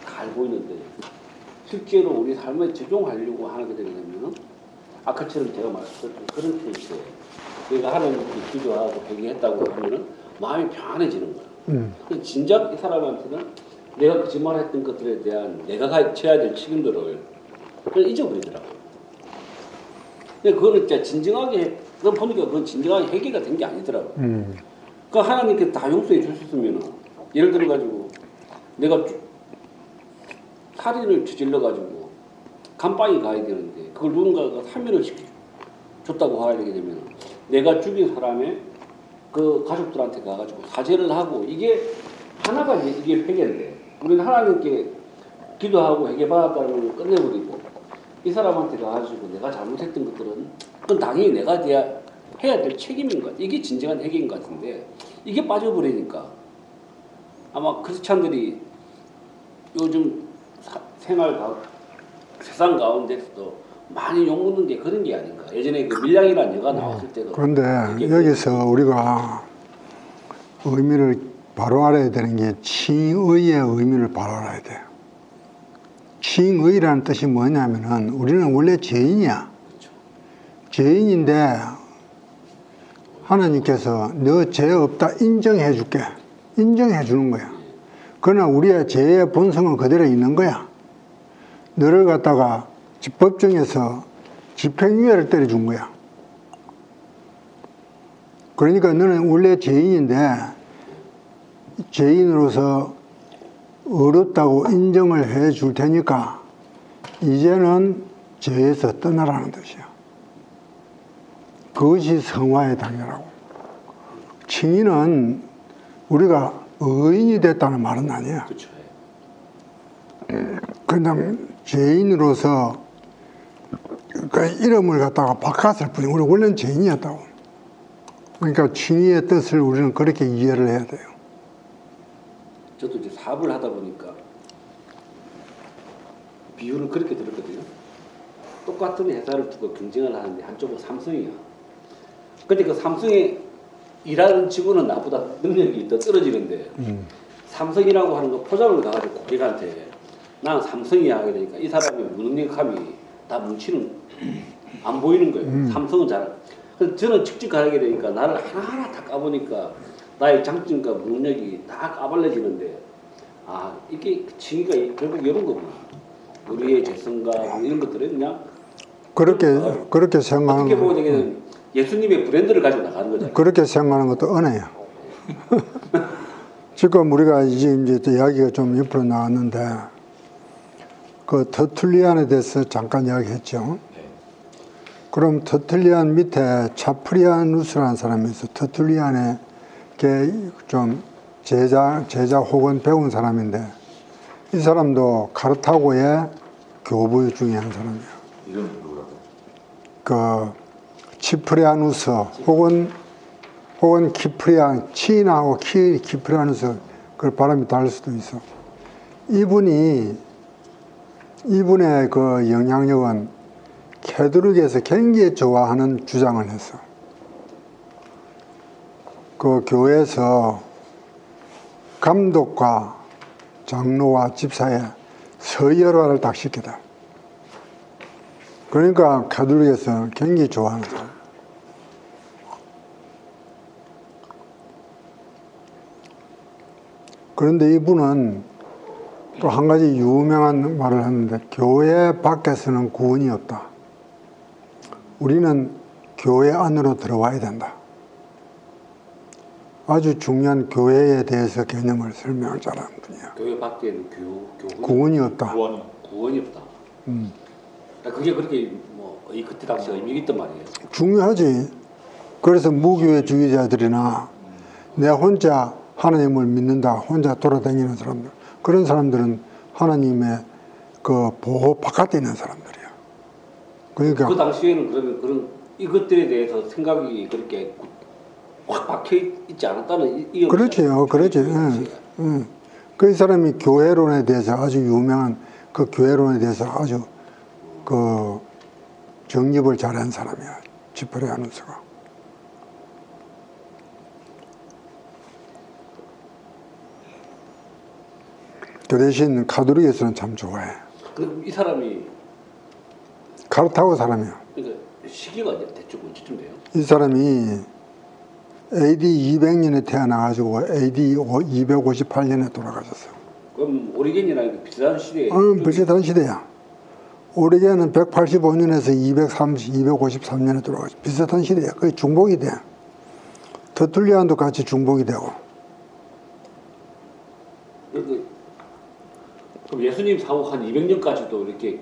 다 알고 있는데 실제로 우리 삶에 적용하려고 하게 되면은 아까처럼 제가 말했던 그런 케이스에 내가 하나님께 기도하고 회개했다고 하면은 마음이 편안해지는 거야. 진작 이 사람한테는 내가 거짓말했던 것들에 대한 내가 져야 될 책임들을 그냥 잊어버리더라고요. 근데 그거는 진짜 진정하게 그건 보니까 그건 진정하게 회개가 된 게 아니더라고요. 그 하나님께 다 용서해 주셨으면은 예를 들어 가지고 내가 살인을 저질러 가지고 감방에 가야 되는데 그걸 누군가가 사면을 줬다고 하게 되면 내가 죽인 사람의 그 가족들한테 가가지고 사죄를 하고 이게 하나가 이게 회개인데 우리는 하나님께 기도하고 회개받았다는 걸 끝내버리고 이 사람한테 가가지고 내가 잘못했던 것들은 그건 당연히 내가 해야 될 책임인 것 같아. 이게 진정한 회개인 것 같은데 이게 빠져버리니까 아마 크리스찬들이 요즘 세상 가운데서도 많이 욕먹는 게 그런 게 아닌가. 예전에 그 밀양이라는 영화 나왔을 때도 그런데 여기서 우리가 의미를 바로 알아야 되는 게 칭의의 의미를 바로 알아야 돼요. 칭의라는 뜻이 뭐냐면은 우리는 원래 죄인이야. 그렇죠. 죄인인데 하나님께서 너 죄 없다 인정해 줄게. 인정해 주는 거야. 그러나 우리의 죄의 본성은 그대로 있는 거야. 너를 갖다가 법정에서 집행유예를 때려준 거야. 그러니까 너는 원래 죄인인데 죄인으로서 어렵다고 인정을 해 줄 테니까 이제는 죄에서 떠나라는 뜻이야. 그것이 성화의 단계라고. 칭의는 우리가 의인이 됐다는 말은 아니야. 그렇죠. 그다음에 죄인으로서 그 이름을 갖다가 바꿨을 뿐이 우리 원래는 죄인이었다고. 그러니까 칭의의 뜻을 우리는 그렇게 이해를 해야 돼요. 저도 이제 사업을 하다 보니까 비유를 그렇게 들었거든요. 똑같은 회사를 두고 경쟁을 하는데 한쪽은 삼성이야. 근데 그 삼성에 일하는 직원은 나보다 능력이 더 떨어지는데 삼성이라고 하는 거 포장을 가가지고 고객한테 나는 삼성이야 하게 되니까 이 사람의 무능력함이 다 뭉치는 안 보이는 거예요. 삼성은 잘. 그래서 저는 직접 가게 되니까 나를 하나하나 다 까보니까 나의 장점과 무능력이 다 까발려지는데 아 이게 칭의가 결국 이런 거구나. 우리의 죄성과 이런 것들은 그냥 그렇게 생각하는 어떻게 보게 되면 예수님의 브랜드를 가지고 나가는 거잖아요. 그렇게 생각하는 것도 은혜야. 지금 우리가 이제 또 이야기가 좀 옆으로 나왔는데 그 터툴리안에 대해서 잠깐 이야기했죠. 그럼 터툴리안 밑에 차프리아누스라는 사람이 있어. 터툴리안의 좀 제자 혹은 배운 사람인데 이 사람도 카르타고의 교부 중에 한 사람이야. 이름 누구라고? 그 치프리아누스 혹은 키프리안, 치인하고 키프리아누스 그 발음이 다를 수도 있어. 이분이 이분의 그 영향력은 캐톨릭에서 굉장히 좋아하는 주장을 했어. 그 교회에서 감독과 장로와 집사의 서열화를 딱 시키다. 그러니까 캐톨릭에서 굉장히 좋아하는 사람. 그런데 이분은 또 한 가지 유명한 말을 했는데, 교회 밖에서는 구원이 없다. 우리는 교회 안으로 들어와야 된다. 아주 중요한 교회에 대해서 개념을 설명을 잘하는 분이야. 교회 밖에는 구원이 없다. 구원이 없다. 그게 그렇게 뭐 그때 당시 의미가 있단 말이에요. 중요하지. 그래서 무교회주의자들이나 내 혼자 하나님을 믿는다, 혼자 돌아다니는 사람들, 그런 사람들은 하나님의 그 보호 바깥에 있는 사람들이야. 그러니까 그 당시에는 그러면 그런 이것들에 대해서 생각이 그렇게 확 박혀 있지 않았다는 이 그렇지요, 그렇지. 그 사람이 교회론에 대해서 아주 유명한 그 교회론에 대해서 아주 그 정립을 잘한 사람이야. 지퍼레 아누스가. 그 대신 카톨릭에서는 참 좋아해. 그럼 이 사람이 카르타고 사람이야. 그러니까 시기가 이제 대충 언제쯤 돼요? 이 사람이 AD 200년에 태어나가지고 AD 258년에 돌아가셨어. 그럼 오리겐이랑 비슷한 시대에 비슷한 시대야. 오리겐은 185년에서 253년에 돌아가죠. 비슷한 시대야. 거의 중복이 돼. 터툴리안도 같이 중복이 되고. 그럼 예수님 사후 한 200년까지도 이렇게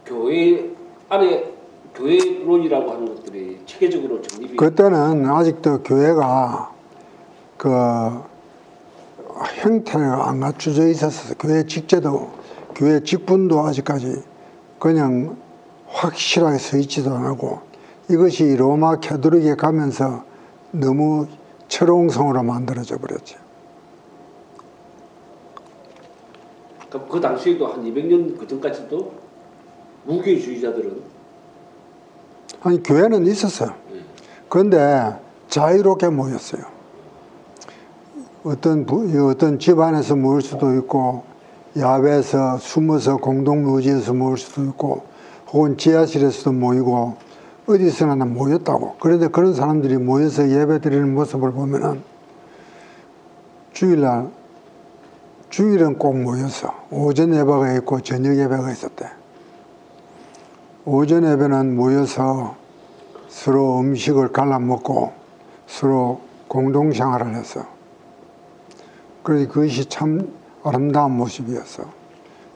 교회 안에 교회론이라고 하는 것들이 체계적으로 정립이. 그때는 아직도 교회가 그 형태가 안 갖춰져 있었어. 교회 직제도, 교회 직분도 아직까지 그냥 확실하게 서 있지도 않고, 이것이 로마 캐톨릭에 가면서 너무 철옹성으로 만들어져 버렸지. 그럼 그 당시에도 한 200년 그 전까지도 무교주의자들은 아니, 교회는 있었어요. 그런데 자유롭게 모였어요. 어떤 집안에서 모일 수도 있고, 야외에서 숨어서 공동묘지에서 모일 수도 있고, 혹은 지하실에서도 모이고, 어디서나 모였다고. 그런데 그런 사람들이 모여서 예배 드리는 모습을 보면은 주일은 꼭 모여서 오전 예배가 있고 저녁 예배가 있었대. 오전 예배는 모여서 서로 음식을 갈라 먹고 서로 공동생활을 했어. 그래서 그것이 참 아름다운 모습이었어.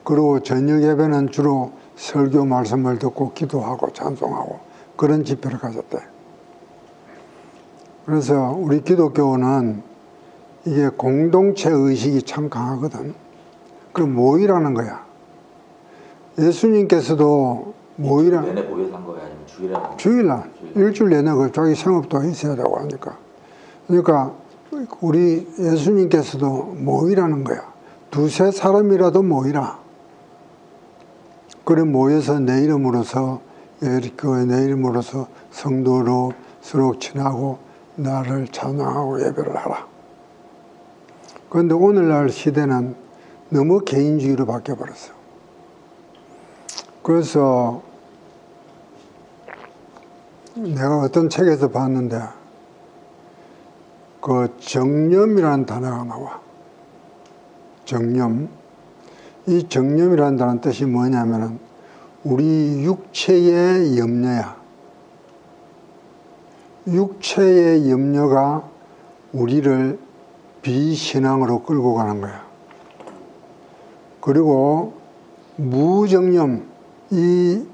그리고 저녁 예배는 주로 설교 말씀을 듣고 기도하고 찬송하고 그런 집회를 가졌대. 그래서 우리 기독교는 이게 공동체 의식이 참 강하거든. 그 모이라는 거야. 예수님께서도 내내 모여서 한 거예요? 아니면 주일날? 주일날, 일주일 내내 그 자기 생업도 있어야 되고 하니까. 그러니까 우리 예수님께서도 모이라는 거야. 두세 사람이라도 모이라. 그래 모여서 내 이름으로서 성도로 서로 친하고 나를 찬양하고 예배를 하라. 그런데 오늘날 시대는 너무 개인주의로 바뀌어버렸어. 그래서 내가 어떤 책에서 봤는데 그 정념이라는 단어가 나와. 정념. 이 정념이라는 단어는 뜻이 뭐냐면은 우리 육체의 염려야. 육체의 염려가 우리를 비신앙으로 끌고 가는 거야. 그리고 무정념, 이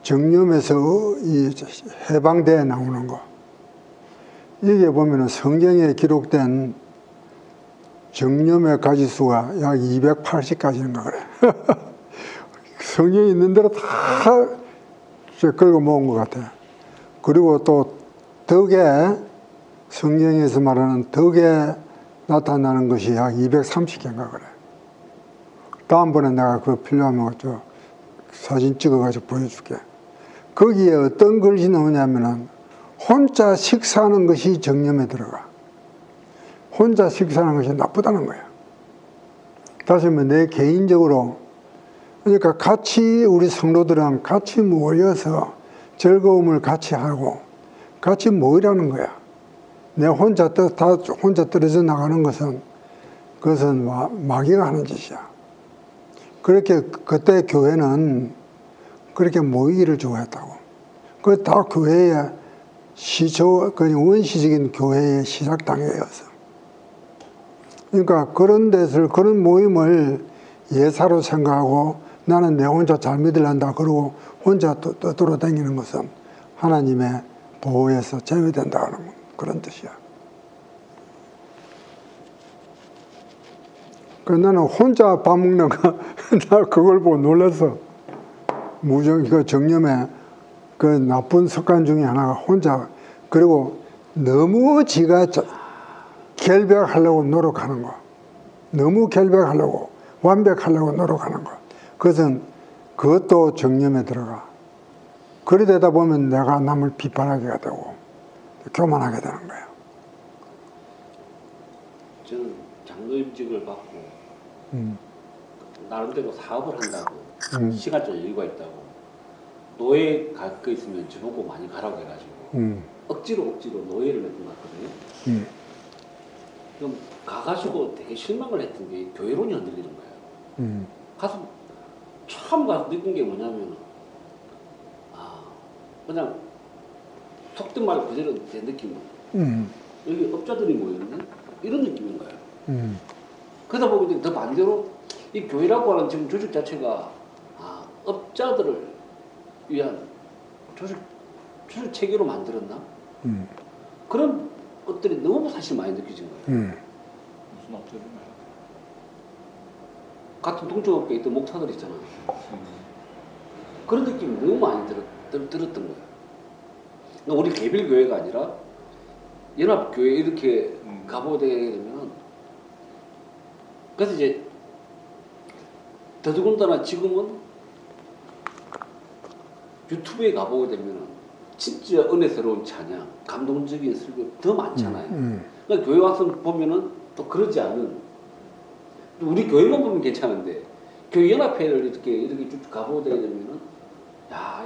정념에서 이 해방되어 나오는 거. 이게 보면은 성경에 기록된 정념의 가지수가 약 280가지인가 그래. 성경에 있는 대로 다 끌고 모은 것 같아. 그리고 또 덕에, 성경에서 말하는 덕에 나타나는 것이 약 230개인가 그래. 다음번에 내가 그거 필요하면 저 사진 찍어가지고 보여줄게. 거기에 어떤 글이 나오냐면은 혼자 식사하는 것이 정념에 들어가. 혼자 식사하는 것이 나쁘다는 거야. 다시 말해 내 개인적으로, 그러니까 같이 우리 성도들은 같이 모여서 즐거움을 같이 하고 같이 모이라는 거야. 내 혼자 다 혼자 떨어져 나가는 것은 그것은 마귀가 하는 짓이야. 그렇게 그때 교회는 그렇게 모이기를 좋아했다고. 그 다 교회의 원시적인 교회의 시작당이었어. 그러니까 그런 데서 그런 모임을 예사로 생각하고 나는 내 혼자 잘 믿으란다 그러고 혼자 돌아다니는 것은 하나님의 보호에서 제외된다는 그런 뜻이야. 그래서 나는 혼자 밥 먹는 거, 나 그걸 보고 놀랐어. 그 정념의 그 나쁜 습관 중에 하나가 혼자, 그리고 너무 지가 결백하려고 노력하는 거. 너무 결백하려고, 완벽하려고 노력하는 거. 그것도 정념에 들어가. 그리 되다 보면 내가 남을 비판하게 되고, 교만하게 되는 거예요. 저는 장로임직을 받고 나름대로 사업을 한다고 시간적 여유가 있다고 노예 갈 거 있으면 저보고 많이 가라고 해가지고 억지로 노예를 몇 번 갔거든요. 그럼 가가지고 되게 실망을 했던 게 교회론이 흔들리는 거예요. 가서 처음 가서 느낀 게 뭐냐면 그냥 속된 말 그대로 제 느낌은 여기 업자들이 모였네? 이런 느낌인 거예요. 그러다 보니 더 반대로 이 교회라고 하는 지금 조직 자체가 업자들을 위한 조직 체계로 만들었나? 그런 것들이 너무 사실 많이 느껴진 거예요. 무슨 업체인가요? 같은 동종업계에 있던 목사들 있잖아요. 그런 느낌이 너무 많이 들었던 거예요. 우리 개빌교회가 아니라 연합교회 이렇게 가보게 되면 그래서 이제 더더군다나 지금은 유튜브에 가보게 되면 진짜 은혜스러운 찬양, 감동적인 설교 더 많잖아요. 그러니까 교회 와서 보면은 또 그러지 않은 우리 교회만 보면 괜찮은데 교회 연합회를 이렇게 쭉 가보게 되면은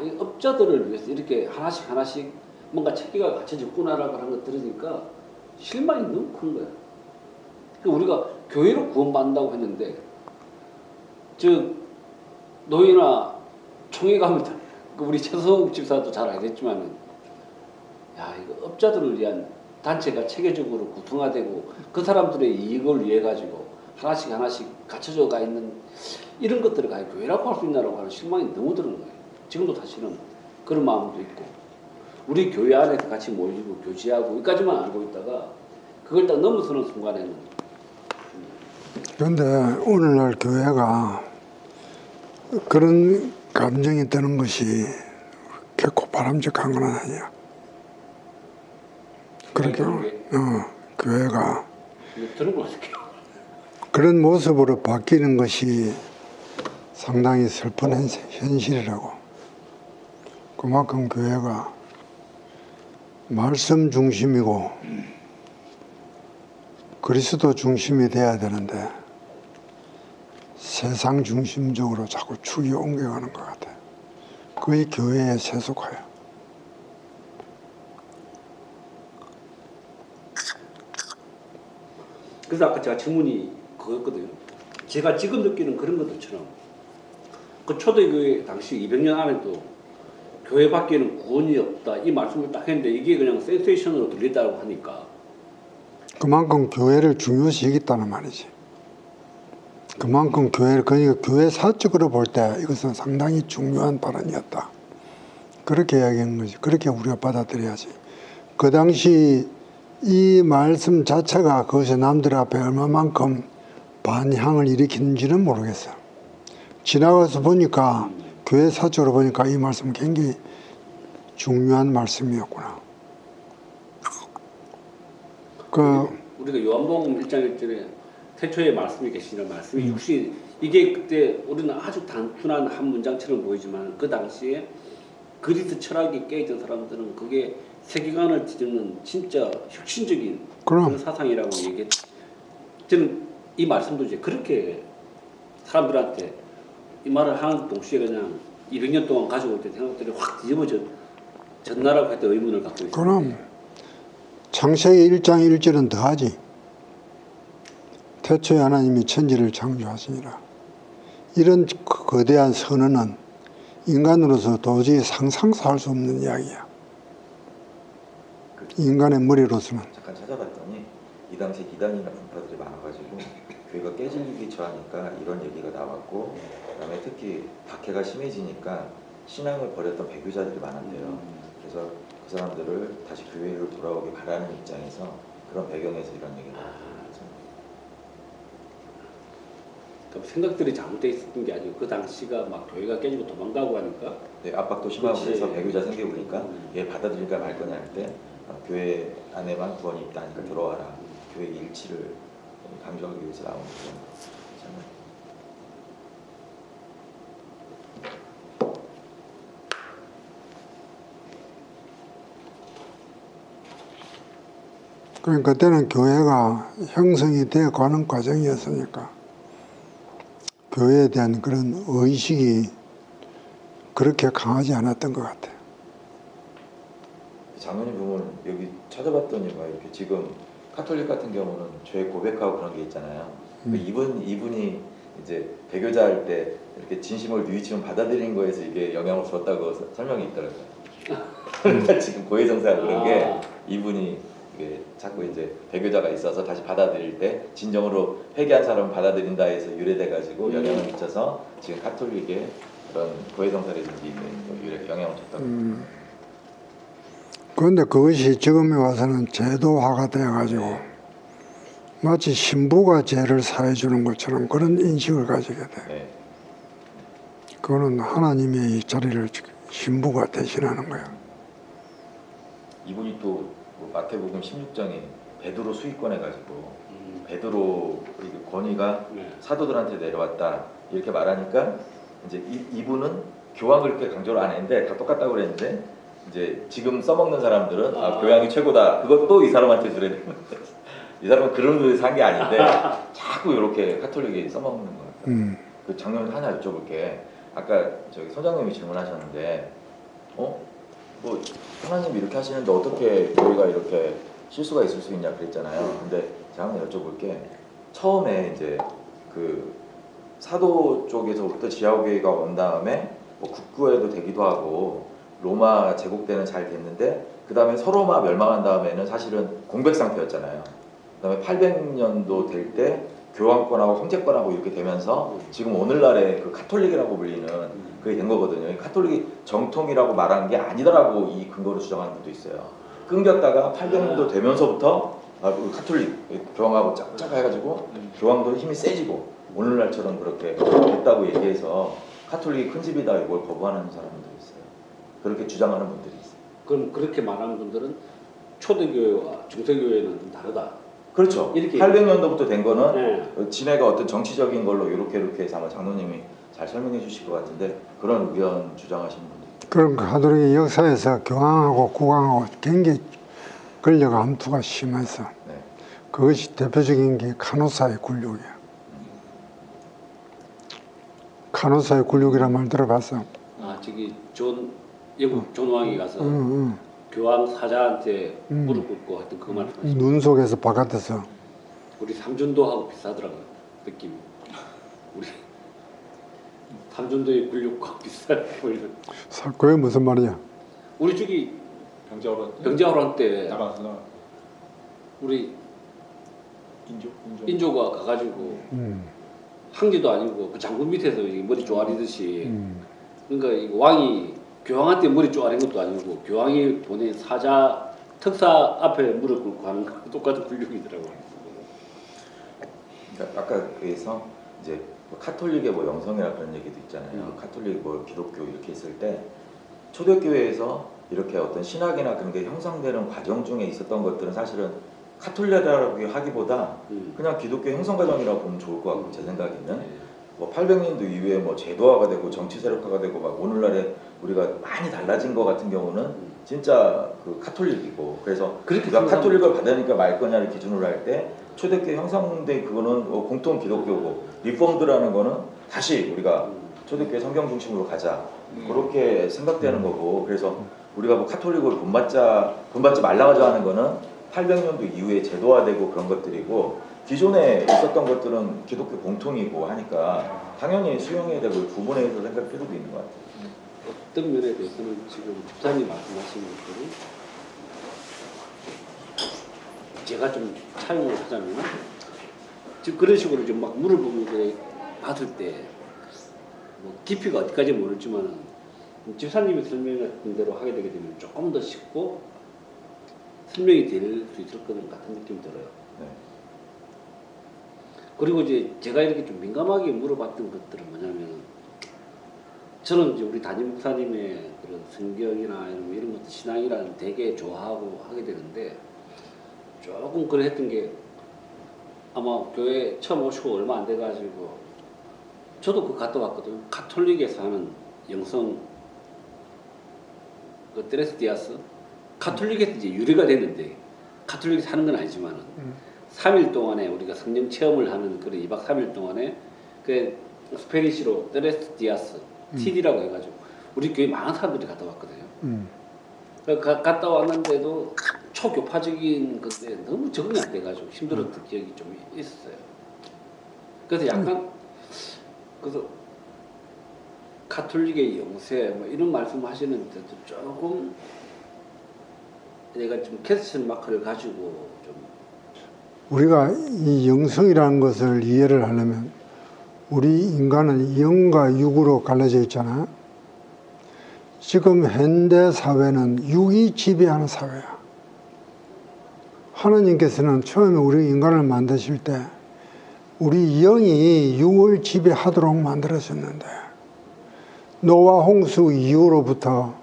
이 업자들을 위해서 이렇게 하나씩 뭔가 체계가 갖춰졌구나라고 하는 걸 들으니까 실망이 너무 큰 거야. 우리가 교회로 구원받는다고 했는데 노예나 총회 가면 우리 최성욱 집사도 잘 알겠지만은 이거 업자들을 위한 단체가 체계적으로 구성화되고 그 사람들의 이익을 위해 가지고 하나씩 갖춰져 가 있는 이런 것들을 과연 교회라고 할 수 있나라고 하는 실망이 너무 드는 거예요. 지금도 사실은 그런 마음도 있고 우리 교회 안에서 같이 모이고 교제하고 여기까지만 알고 있다가 그걸 딱 넘어서는 순간에는 그런데 오늘날 교회가 그런 감정이 드는 것이 결코 바람직한 건 아니야. 그렇게 교회가 들은 거 어떡해요? 그런 모습으로 바뀌는 것이 상당히 슬픈 현실이라고. 그만큼 교회가 말씀 중심이고 그리스도 중심이 돼야 되는데 세상 중심적으로 자꾸 축이 옮겨가는 것 같아요. 그게 교회의 세속화예요. 그래서 아까 제가 질문이 그거였거든요. 제가 지금 느끼는 그런 것들처럼 그 초대교회 당시 200년 안에도 교회 밖에는 구원이 없다 이 말씀을 딱 했는데 이게 그냥 센세이션으로 들린다고 하니까 그만큼 교회를 중요시 여겼다는 말이지. 그만큼 그러니까 교회 사적으로 볼 때 이것은 상당히 중요한 발언이었다. 그렇게 이야기하는 거지. 그렇게 우리가 받아들여야지. 그 당시 이 말씀 자체가 그것이 남들 앞에 얼마만큼 반향을 일으키는지는 모르겠어요. 지나가서 보니까 교회 사적으로 보니까 이 말씀은 굉장히 중요한 말씀이었구나. 우리가 요한복음 1장 1절에 태초에 말씀이 계시는 말씀이 혹시 이게 그때 우리는 아주 단순한 한 문장처럼 보이지만 그 당시에 그리스 철학이 깨있던 사람들은 그게 세계관을 뒤집는 진짜 혁신적인 그럼. 그런 사상이라고 얘기했죠. 저는 이 말씀도 이제 그렇게 사람들한테 이 말을 하는 동시에 그냥 200년 동안 가지고 있던 생각들이 확 뒤집어졌나라고 했던 의문을 갖고 있습니다. 그럼 창세기 1장 1절은 더하지. 태초에 하나님이 천지를 창조하시니라. 이런 거대한 선언은 인간으로서 도저히 상상도 할 수 없는 이야기야. 인간의 머리로서는. 잠깐 찾아봤더니 이 당시 이단이나 분파들이 많아가지고 교회가 깨질기 처하니까 이런 얘기가 나왔고, 그다음에 특히 박해가 심해지니까 신앙을 버렸던 배교자들이 많았대요. 그래서 그 사람들을 다시 교회로 돌아오게 바라는 입장에서 그런 배경에서 이런 얘기가 나왔어요. 그럼 생각들이 잘못되어 있었던 게 아니고 그 당시가 막 교회가 깨지고 도망가고 하니까 네, 압박도 심하고 그렇지. 그래서 배교자 생겨보니까 얘 받아들일까 말 거냐 할 때 교회 안에만 구원이 있다 하니까 들어와라. 교회 일치를 강조하기 위해서 나온 거죠. 그러니까 그때는 교회가 형성이 되어 가는 과정이었으니까 교회에 대한 그런 의식이 그렇게 강하지 않았던 것 같아요. 장로님 보면 여기 찾아봤더니 막 이렇게 지금 카톨릭 같은 경우는 죄 고백하고 그런 게 있잖아요. 이분이 이제 배교자 할 때 이렇게 진심을 뉘우치면 받아들인 거에서 이게 영향을 줬다고 설명이 있더라고요. 그러니까 지금 고해성사 그런 게 이분이 이게 자꾸 이제 배교자가 있어서 다시 받아들일 때 진정으로 회개한 사람을 받아들인다 해서 유래돼가지고 영향을 미쳐서 지금 카톨릭에 그런 고해성사라든지 영향을 줬다고. 그런데 그것이 지금에 와서는 제도화가 되어가지고 마치 신부가 죄를 사해 주는 것처럼 그런 인식을 가지게 돼. 네. 그거는 하나님의 이 자리를 신부가 대신하는 거야. 이분이 또 마태복음 16장에 베드로 수익권 해가지고 베드로 권위가 네. 사도들한테 내려왔다 이렇게 말하니까 이제 이분은 교황을 그렇게 강조를 안 했는데 다 똑같다고 그랬는데 이제 지금 써먹는 사람들은 교황이 최고다. 그것도 이 사람한테 들어야 되는 거예요. 이 사람은 그런 의도에서 한 게 아닌데 자꾸 이렇게 카톨릭이 써먹는 거예요. 그 장로님 하나 여쭤볼게. 아까 저기 소장님이 질문하셨는데, 뭐 하나님 이렇게 하시는데 어떻게 교회가 이렇게 실수가 있을 수 있냐 그랬잖아요. 근데 제가 한번 여쭤볼게. 처음에 이제 그 사도 쪽에서부터 지하교회가 온 다음에 뭐 국교회도 되기도 하고 로마 제국 때는 잘 됐는데 그 다음에 서로마 멸망한 다음에는 사실은 공백 상태였잖아요. 그 다음에 800년도 될 때 교황권하고 황제권하고 이렇게 되면서 지금 오늘날의 그 카톨릭이라고 불리는 그게 된 거거든요. 카톨릭이 정통이라고 말하는 게 아니더라고 이 근거로 주장하는 분도 있어요. 끊겼다가 800년도 되면서부터 그 카톨릭 교황하고 짝짝 해가지고 교황도 힘이 세지고 오늘날처럼 그렇게 됐다고 얘기해서 카톨릭이 큰 집이다 이걸 거부하는 사람들이 있어요. 그렇게 주장하는 분들이 있어요. 그럼 그렇게 말하는 분들은 초대교회와 중세교회는 좀 다르다. 그렇죠. 이렇게 800년도부터 된 거는 네. 진해가 어떤 정치적인 걸로 이렇게 해서 아마 장로님이 잘 설명해 주실 것 같은데 그런 의견 주장하시는 분들. 그런 가톨릭의 역사에서 교황하고 국왕하고 굉장히 권력 암투가 심해서 네. 그것이 대표적인 게 카노사의 굴욕이야. 카노사의 굴욕이란 말 들어봤어? 저기 영국 존 왕이 가서 응. 교황 사자한테 무릎 꿇고 하여튼 그 말씀하시죠. 눈 속에서 바깥에서 우리 삼준도하고 비슷하더라고요. 느낌이. 우리 삼준도의 굴욕과 비슷하게 보이는. 그게 무슨 말이야? 우리 저기 병자호란 병자호란 때 나가서 우리 인조 인조가 가가지고 황제도 아니고 그 장군 밑에서 이 머리 쪼아리듯이 그러니까 이 왕이 교황한테 머리 쪼아린 것도 아니고 교황이 보낸 사자 특사 앞에 무릎 꿇고 하는 거 똑같은 굴욕이더라고요. 그러니까 아까 그래서 이제 카톨릭의 뭐 영성이라 그런 얘기도 있잖아요. 카톨릭 뭐 기독교 이렇게 있을 때 초대교회에서 이렇게 어떤 신학이나 그런 게 형성되는 과정 중에 있었던 것들은 사실은 카톨릭이라고 하기보다 그냥 기독교 형성과정이라고 보면 좋을 것 같고 제 생각에는 뭐 800년도 이후에 뭐 제도화가 되고 정치 세력화가 되고 막 오늘날에 우리가 많이 달라진 것 같은 경우는 진짜 그 카톨릭이고 그래서 그렇게 우리가 카톨릭을 받으니까 말 거냐를 기준으로 할 때 초대교회 형성된 그거는 공통 기독교고 리폼드라는 거는 다시 우리가 초대교회 성경 중심으로 가자 그렇게 생각되는 거고 그래서 우리가 뭐 카톨릭을 본받지 말라고 하는 거는 800년도 이후에 제도화되고 그런 것들이고 기존에 있었던 것들은 기독교 공통이고 하니까 당연히 수용해야 되고 구분해서 생각할 필요도 있는 것 같아요. 어떤 면에 대해서는 지금 집사님 말씀하신 것들이 제가 좀 차용을 하자면 지금 그런 식으로 좀 막 물어보는 받을 때 뭐 깊이가 어디까지 모르지만 집사님이 설명했던 대로 하게 되게 되면 조금 더 쉽고 설명이 될 수 있을 것 같은 느낌이 들어요. 네. 그리고 이제 제가 이렇게 좀 민감하게 물어봤던 것들은 뭐냐면 저는 이제 우리 담임 목사님의 그런 성경이나 이런 것들 신앙이라는 되게 좋아하고 하게 되는데 조금 그래 했던 게 아마 교회 처음 오시고 얼마 안 돼가지고 저도 그거 갔다 왔거든요. 카톨릭에서 하는 영성 그 테레스 디아스 카톨릭에서 이제 유래가 됐는데 카톨릭에서 하는 건 아니지만은 3일 동안에 우리가 성령 체험을 하는 그런 2박 3일 동안에 그 스페니시로 테레스 디아스 TD라고 해가지고 우리 교회 많은 사람들이 갔다 왔거든요. 갔다 왔는데도 초교파적인 건데 너무 적응이 안 돼가지고 힘들었던 기억이 좀 있었어요. 그래서 약간 그래서 카톨릭의 영세 뭐 이런 말씀하시는데도 조금 내가 좀 캐스천 마크를 가지고 좀 우리가 이 영성이라는 것을 이해를 하려면 우리 인간은 영과 육으로 갈라져 있잖아요. 지금 현대 사회는 육이 지배하는 사회야. 하나님께서는 처음에 우리 인간을 만드실 때 우리 영이 육을 지배하도록 만들어졌는데 노아 홍수 이후로부터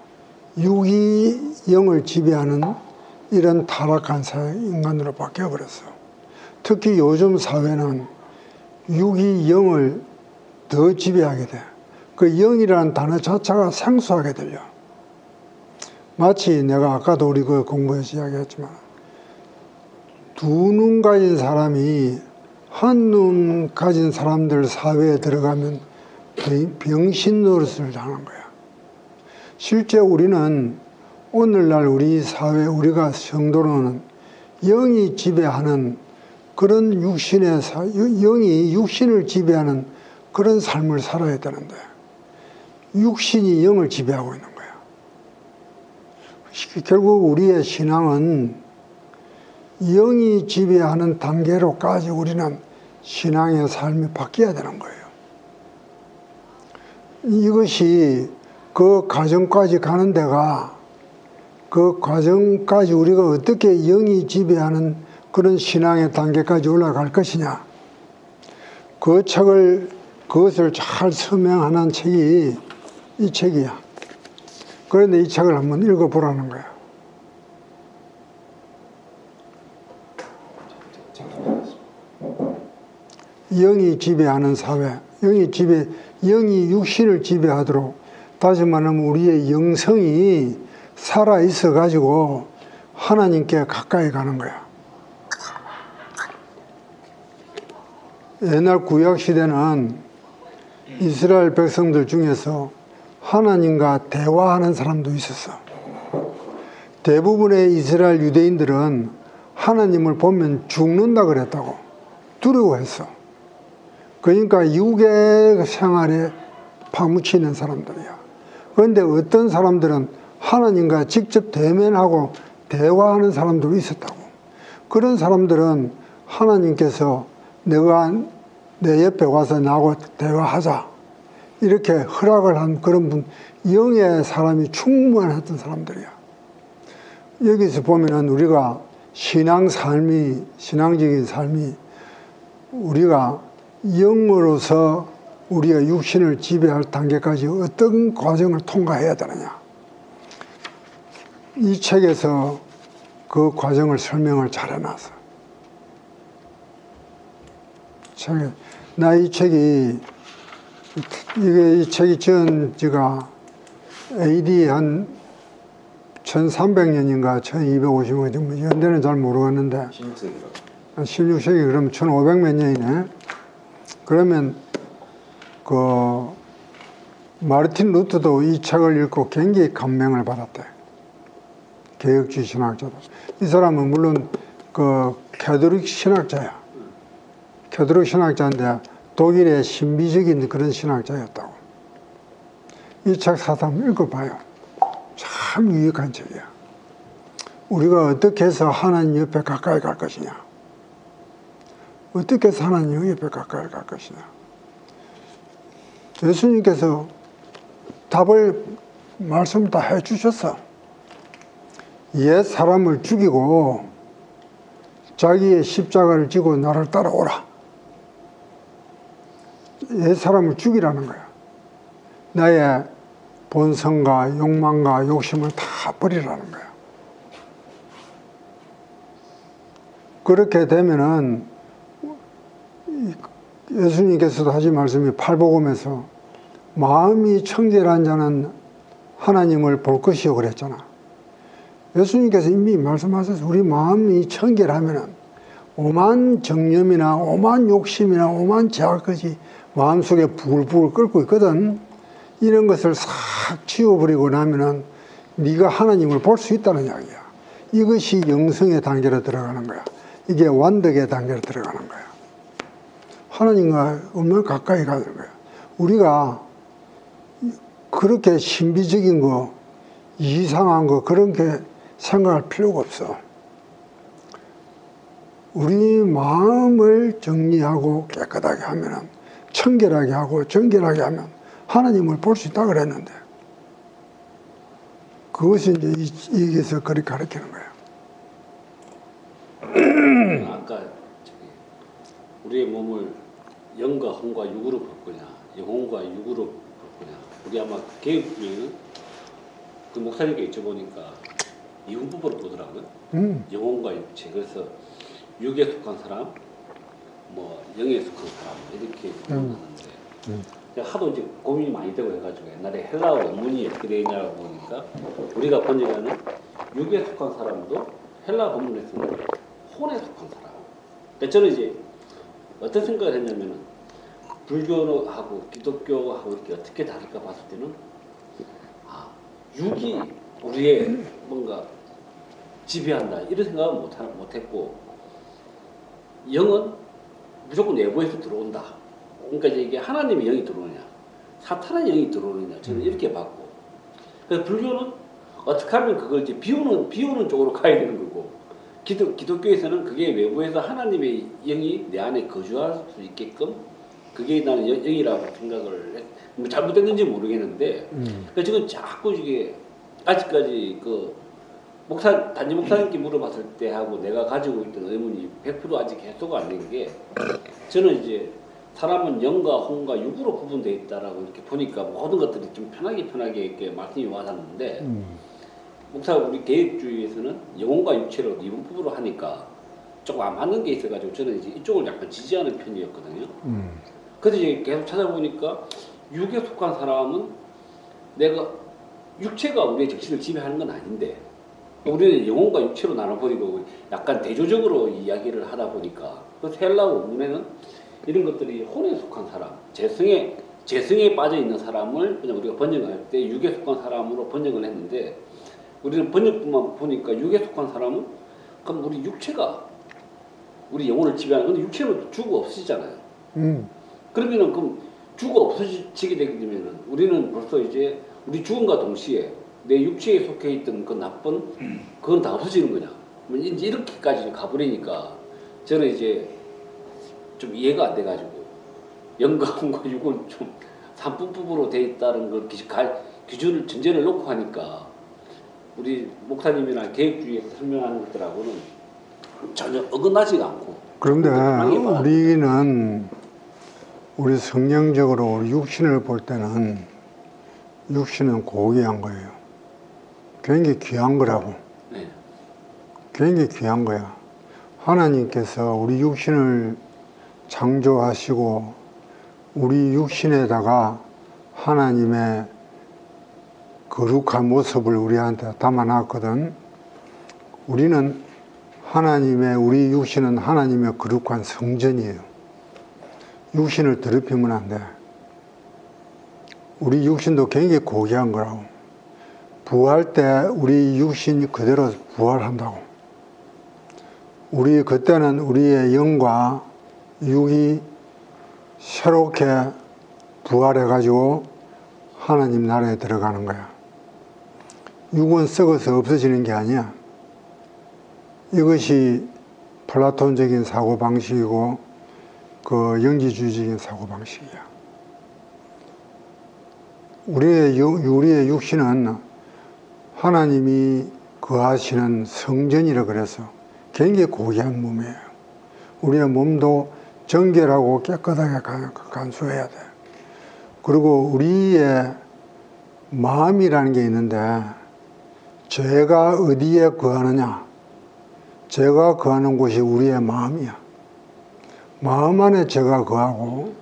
육이 영을 지배하는 이런 타락한 사회 인간으로 바뀌어버렸어. 특히 요즘 사회는 육이 영을 더 지배하게 돼. 그 영이라는 단어 자체가 생소하게 들려. 마치 내가 아까도 우리 그 공부에서 이야기했지만 두 눈 가진 사람이 한 눈 가진 사람들 사회에 들어가면 병신 노릇을 하는 거야. 실제 우리는 오늘날 우리 사회, 우리가 성도로는 영이 지배하는 그런 영이 육신을 지배하는 그런 삶을 살아야 되는데 육신이 영을 지배하고 있는 거야. 결국 우리의 신앙은 영이 지배하는 단계로까지 우리는 신앙의 삶이 바뀌어야 되는 거예요. 이것이 그 과정까지 가는 데가 그 과정까지 우리가 어떻게 영이 지배하는 그런 신앙의 단계까지 올라갈 것이냐. 그것을 잘 설명하는 책이 이 책이야. 그런데 이 책을 한번 읽어보라는 거야. 영이 지배하는 사회, 영이 육신을 지배하도록, 다시 말하면 우리의 영성이 살아 있어 가지고 하나님께 가까이 가는 거야. 옛날 구약 시대는 이스라엘 백성들 중에서 하나님과 대화하는 사람도 있었어. 대부분의 이스라엘 유대인들은 하나님을 보면 죽는다 그랬다고 두려워했어. 그러니까 육의 생활에 파묻히는 사람들이야. 그런데 어떤 사람들은 하나님과 직접 대면하고 대화하는 사람도 있었다고. 그런 사람들은 하나님께서 내가 내 옆에 와서 나하고 대화하자 이렇게 허락을 한 그런 분, 영의 사람이 충만했던 사람들이야. 여기서 보면은 우리가 신앙적인 삶이 우리가 영으로서 우리가 육신을 지배할 단계까지 어떤 과정을 통과해야 되느냐. 이 책에서 그 과정을 설명을 잘 해놨어. 책이 나 이 책이 이게 이 책이 지은 지가 AD 한 1300년인가 1250년 연대는 잘 모르겠는데 16세기라고. 16세기 그러면 1500 몇 년이네. 그러면 그 마르틴 루터도 이 책을 읽고 굉장히 감명을 받았대. 개혁주의 신학자도. 이 사람은 물론 그 캐톨릭 신학자야. 캐톨릭 신학자인데 독일의 신비적인 그런 신학자였다고. 이 책 사서 읽어봐요. 참 유익한 책이야. 우리가 어떻게 해서 하나님 옆에 가까이 갈 것이냐. 어떻게 해서 하나님 옆에 가까이 갈 것이냐. 예수님께서 답을 말씀 다 해주셨어. 옛 사람을 죽이고 자기의 십자가를 지고 나를 따라오라. 옛 사람을 죽이라는 거야. 나의 본성과 욕망과 욕심을 다 버리라는 거야. 그렇게 되면은 예수님께서도 하신 말씀이 팔복음에서 마음이 청결한 자는 하나님을 볼 것이요 그랬잖아. 예수님께서 이미 말씀하셔서 우리 마음이 청결하면은 오만 정념이나 오만 욕심이나 오만 제약까지 마음속에 부글부글 끓고 있거든. 이런 것을 싹 치워버리고 나면은 네가 하나님을 볼 수 있다는 이야기야. 이것이 영성의 단계로 들어가는 거야. 이게 완덕의 단계로 들어가는 거야. 하나님과 얼마나 가까이 가는 거야. 우리가 그렇게 신비적인 거, 이상한 거 그런 게 생각할 필요가 없어. 우리 마음을 정리하고 깨끗하게 하면은, 청결하게 하고 정결하게 하면 하나님을 볼 수 있다 그랬는데, 그것이 이제 여기서 그렇게 가르치는 거야. 아까 우리의 몸을 영과 혼과 육으로 볼 거냐, 영혼과 육으로 볼 거냐. 우리 아마 개혁주의는 그 목사님께 여쭤보니까 이분법으로 보더라고요. 영혼과 육체. 그래서 육에 속한 사람, 뭐 영에 속한 사람 이렇게 보는데 하도 이제 고민이 많이 되고 해가지고 옛날에 헬라어 원문이 어떻게 되냐고 보니까 우리가 번역하는 육에 속한 사람도 헬라 본문에서는 혼에 속한 사람. 그러니까 저는 이제 어떤 생각을 했냐면은 불교하고 기독교하고 이렇게 어떻게 다를까 봤을 때는 육이 우리의 뭔가 지배한다 이런 생각은 못했고 영은 무조건 내부에서 들어온다. 그러니까 이제 이게 하나님의 영이 들어오느냐 사탄의 영이 들어오느냐 저는 이렇게 봤고 그래서 불교는 어떻게 하면 그걸 이제 비우는 쪽으로 가야 되는 거고 기독교에서는 그게 외부에서 하나님의 영이 내 안에 거주할 수 있게끔 그게 나는 영이라고 생각을 뭐 잘못됐는지 모르겠는데 그러니까 지금 자꾸 이게 아직까지 그 단지 목사님께 물어봤을 때 하고 내가 가지고 있던 의문이 100% 아직 해소가 안 된 게 저는 이제 사람은 영과 혼과 육으로 구분되어 있다라고 이렇게 보니까 모든 것들이 좀 편하게 이렇게 말씀이 와닿는데 목사 우리 개혁주의에서는 영혼과 육체로 이분법으로 하니까 조금 안 맞는 게 있어가지고 저는 이제 이쪽을 약간 지지하는 편이었거든요. 그래서 이제 계속 찾아보니까 육에 속한 사람은 내가 육체가 우리의 정신을 지배하는 건 아닌데 우리는 영혼과 육체로 나눠버리고 약간 대조적으로 이야기를 하다 보니까 그래서 헬라어 원문에는 이런 것들이 혼에 속한 사람, 재성에 빠져 있는 사람을 그냥 우리가 번역할 때 육에 속한 사람으로 번역을 했는데 우리는 번역뿐만 보니까 육에 속한 사람은 그럼 우리 육체가 우리 영혼을 지배하는 근데 육체는 죽어 없어지잖아요. 그러면은 그럼 죽어 없어지게 되게 되면은 우리는 벌써 이제 우리 죽음과 동시에 내 육체에 속해 있던 그 나쁜 그건 다 없어지는 거냐? 이제 이렇게까지 가버리니까 저는 이제 좀 이해가 안 돼가지고 영과 혼과 육은 좀 삼분법으로 돼 있다는 걸 기준을 전제를 놓고 하니까 우리 목사님이나 개혁주의에서 설명하는 것들하고는 전혀 어긋나지가 않고. 그런데 우리는 우리 성경적으로 우리 육신을 볼 때는 육신은 고귀한 거예요. 굉장히 귀한 거라고. 굉장히 귀한 거야. 하나님께서 우리 육신을 창조하시고 우리 육신에다가 하나님의 거룩한 모습을 우리한테 담아놨거든. 우리는 우리 육신은 하나님의 거룩한 성전이에요. 육신을 더럽히면 안 돼. 우리 육신도 굉장히 고귀한 거라고. 부활 때 우리 육신이 그대로 부활한다고. 그때는 우리의 영과 육이 새롭게 부활해가지고 하나님 나라에 들어가는 거야. 육은 썩어서 없어지는 게 아니야. 이것이 플라톤적인 사고방식이고 그 영지주의적인 사고방식이야. 우리의 육신은 하나님이 거하시는 성전이라 그래서 굉장히 고귀한 몸이에요. 우리의 몸도 정결하고 깨끗하게 간수해야 돼. 그리고 우리의 마음이라는 게 있는데 죄가 어디에 거하느냐? 죄가 거하는 곳이 우리의 마음이야. 마음 안에 죄가 거하고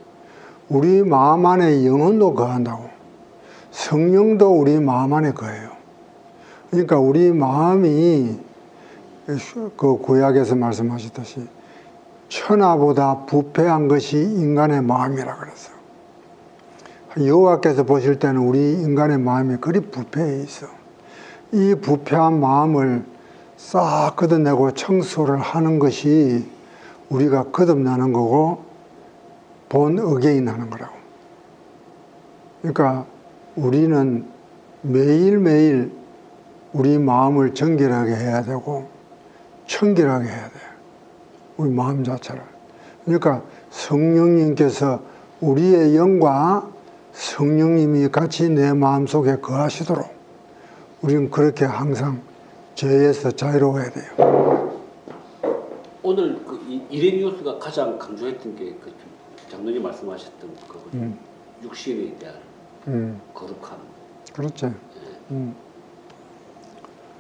우리 마음 안에 영혼도 거한다고. 성령도 우리 마음 안에 거해요. 그러니까 우리 마음이 그 구약에서 말씀하셨듯이 천하보다 부패한 것이 인간의 마음이라 그랬어. 여호와께서 보실 때는 우리 인간의 마음이 그리 부패해 있어. 이 부패한 마음을 싹 걷어내고 청소를 하는 것이 우리가 거듭나는 거고 본 어게인 하는 거라고. 그러니까 우리는 매일매일 우리 마음을 정결하게 해야 되고 청결하게 해야 돼. 우리 마음 자체를. 그러니까 성령님께서 우리의 영과 성령님이 같이 내 마음속에 거하시도록 우리는 그렇게 항상 죄에서 자유로워야 돼요. 오늘 그 이레니우스가 가장 강조했던 게 그 장로님 말씀하셨던 그 육신에 대한 거룩함. 그렇지. 예.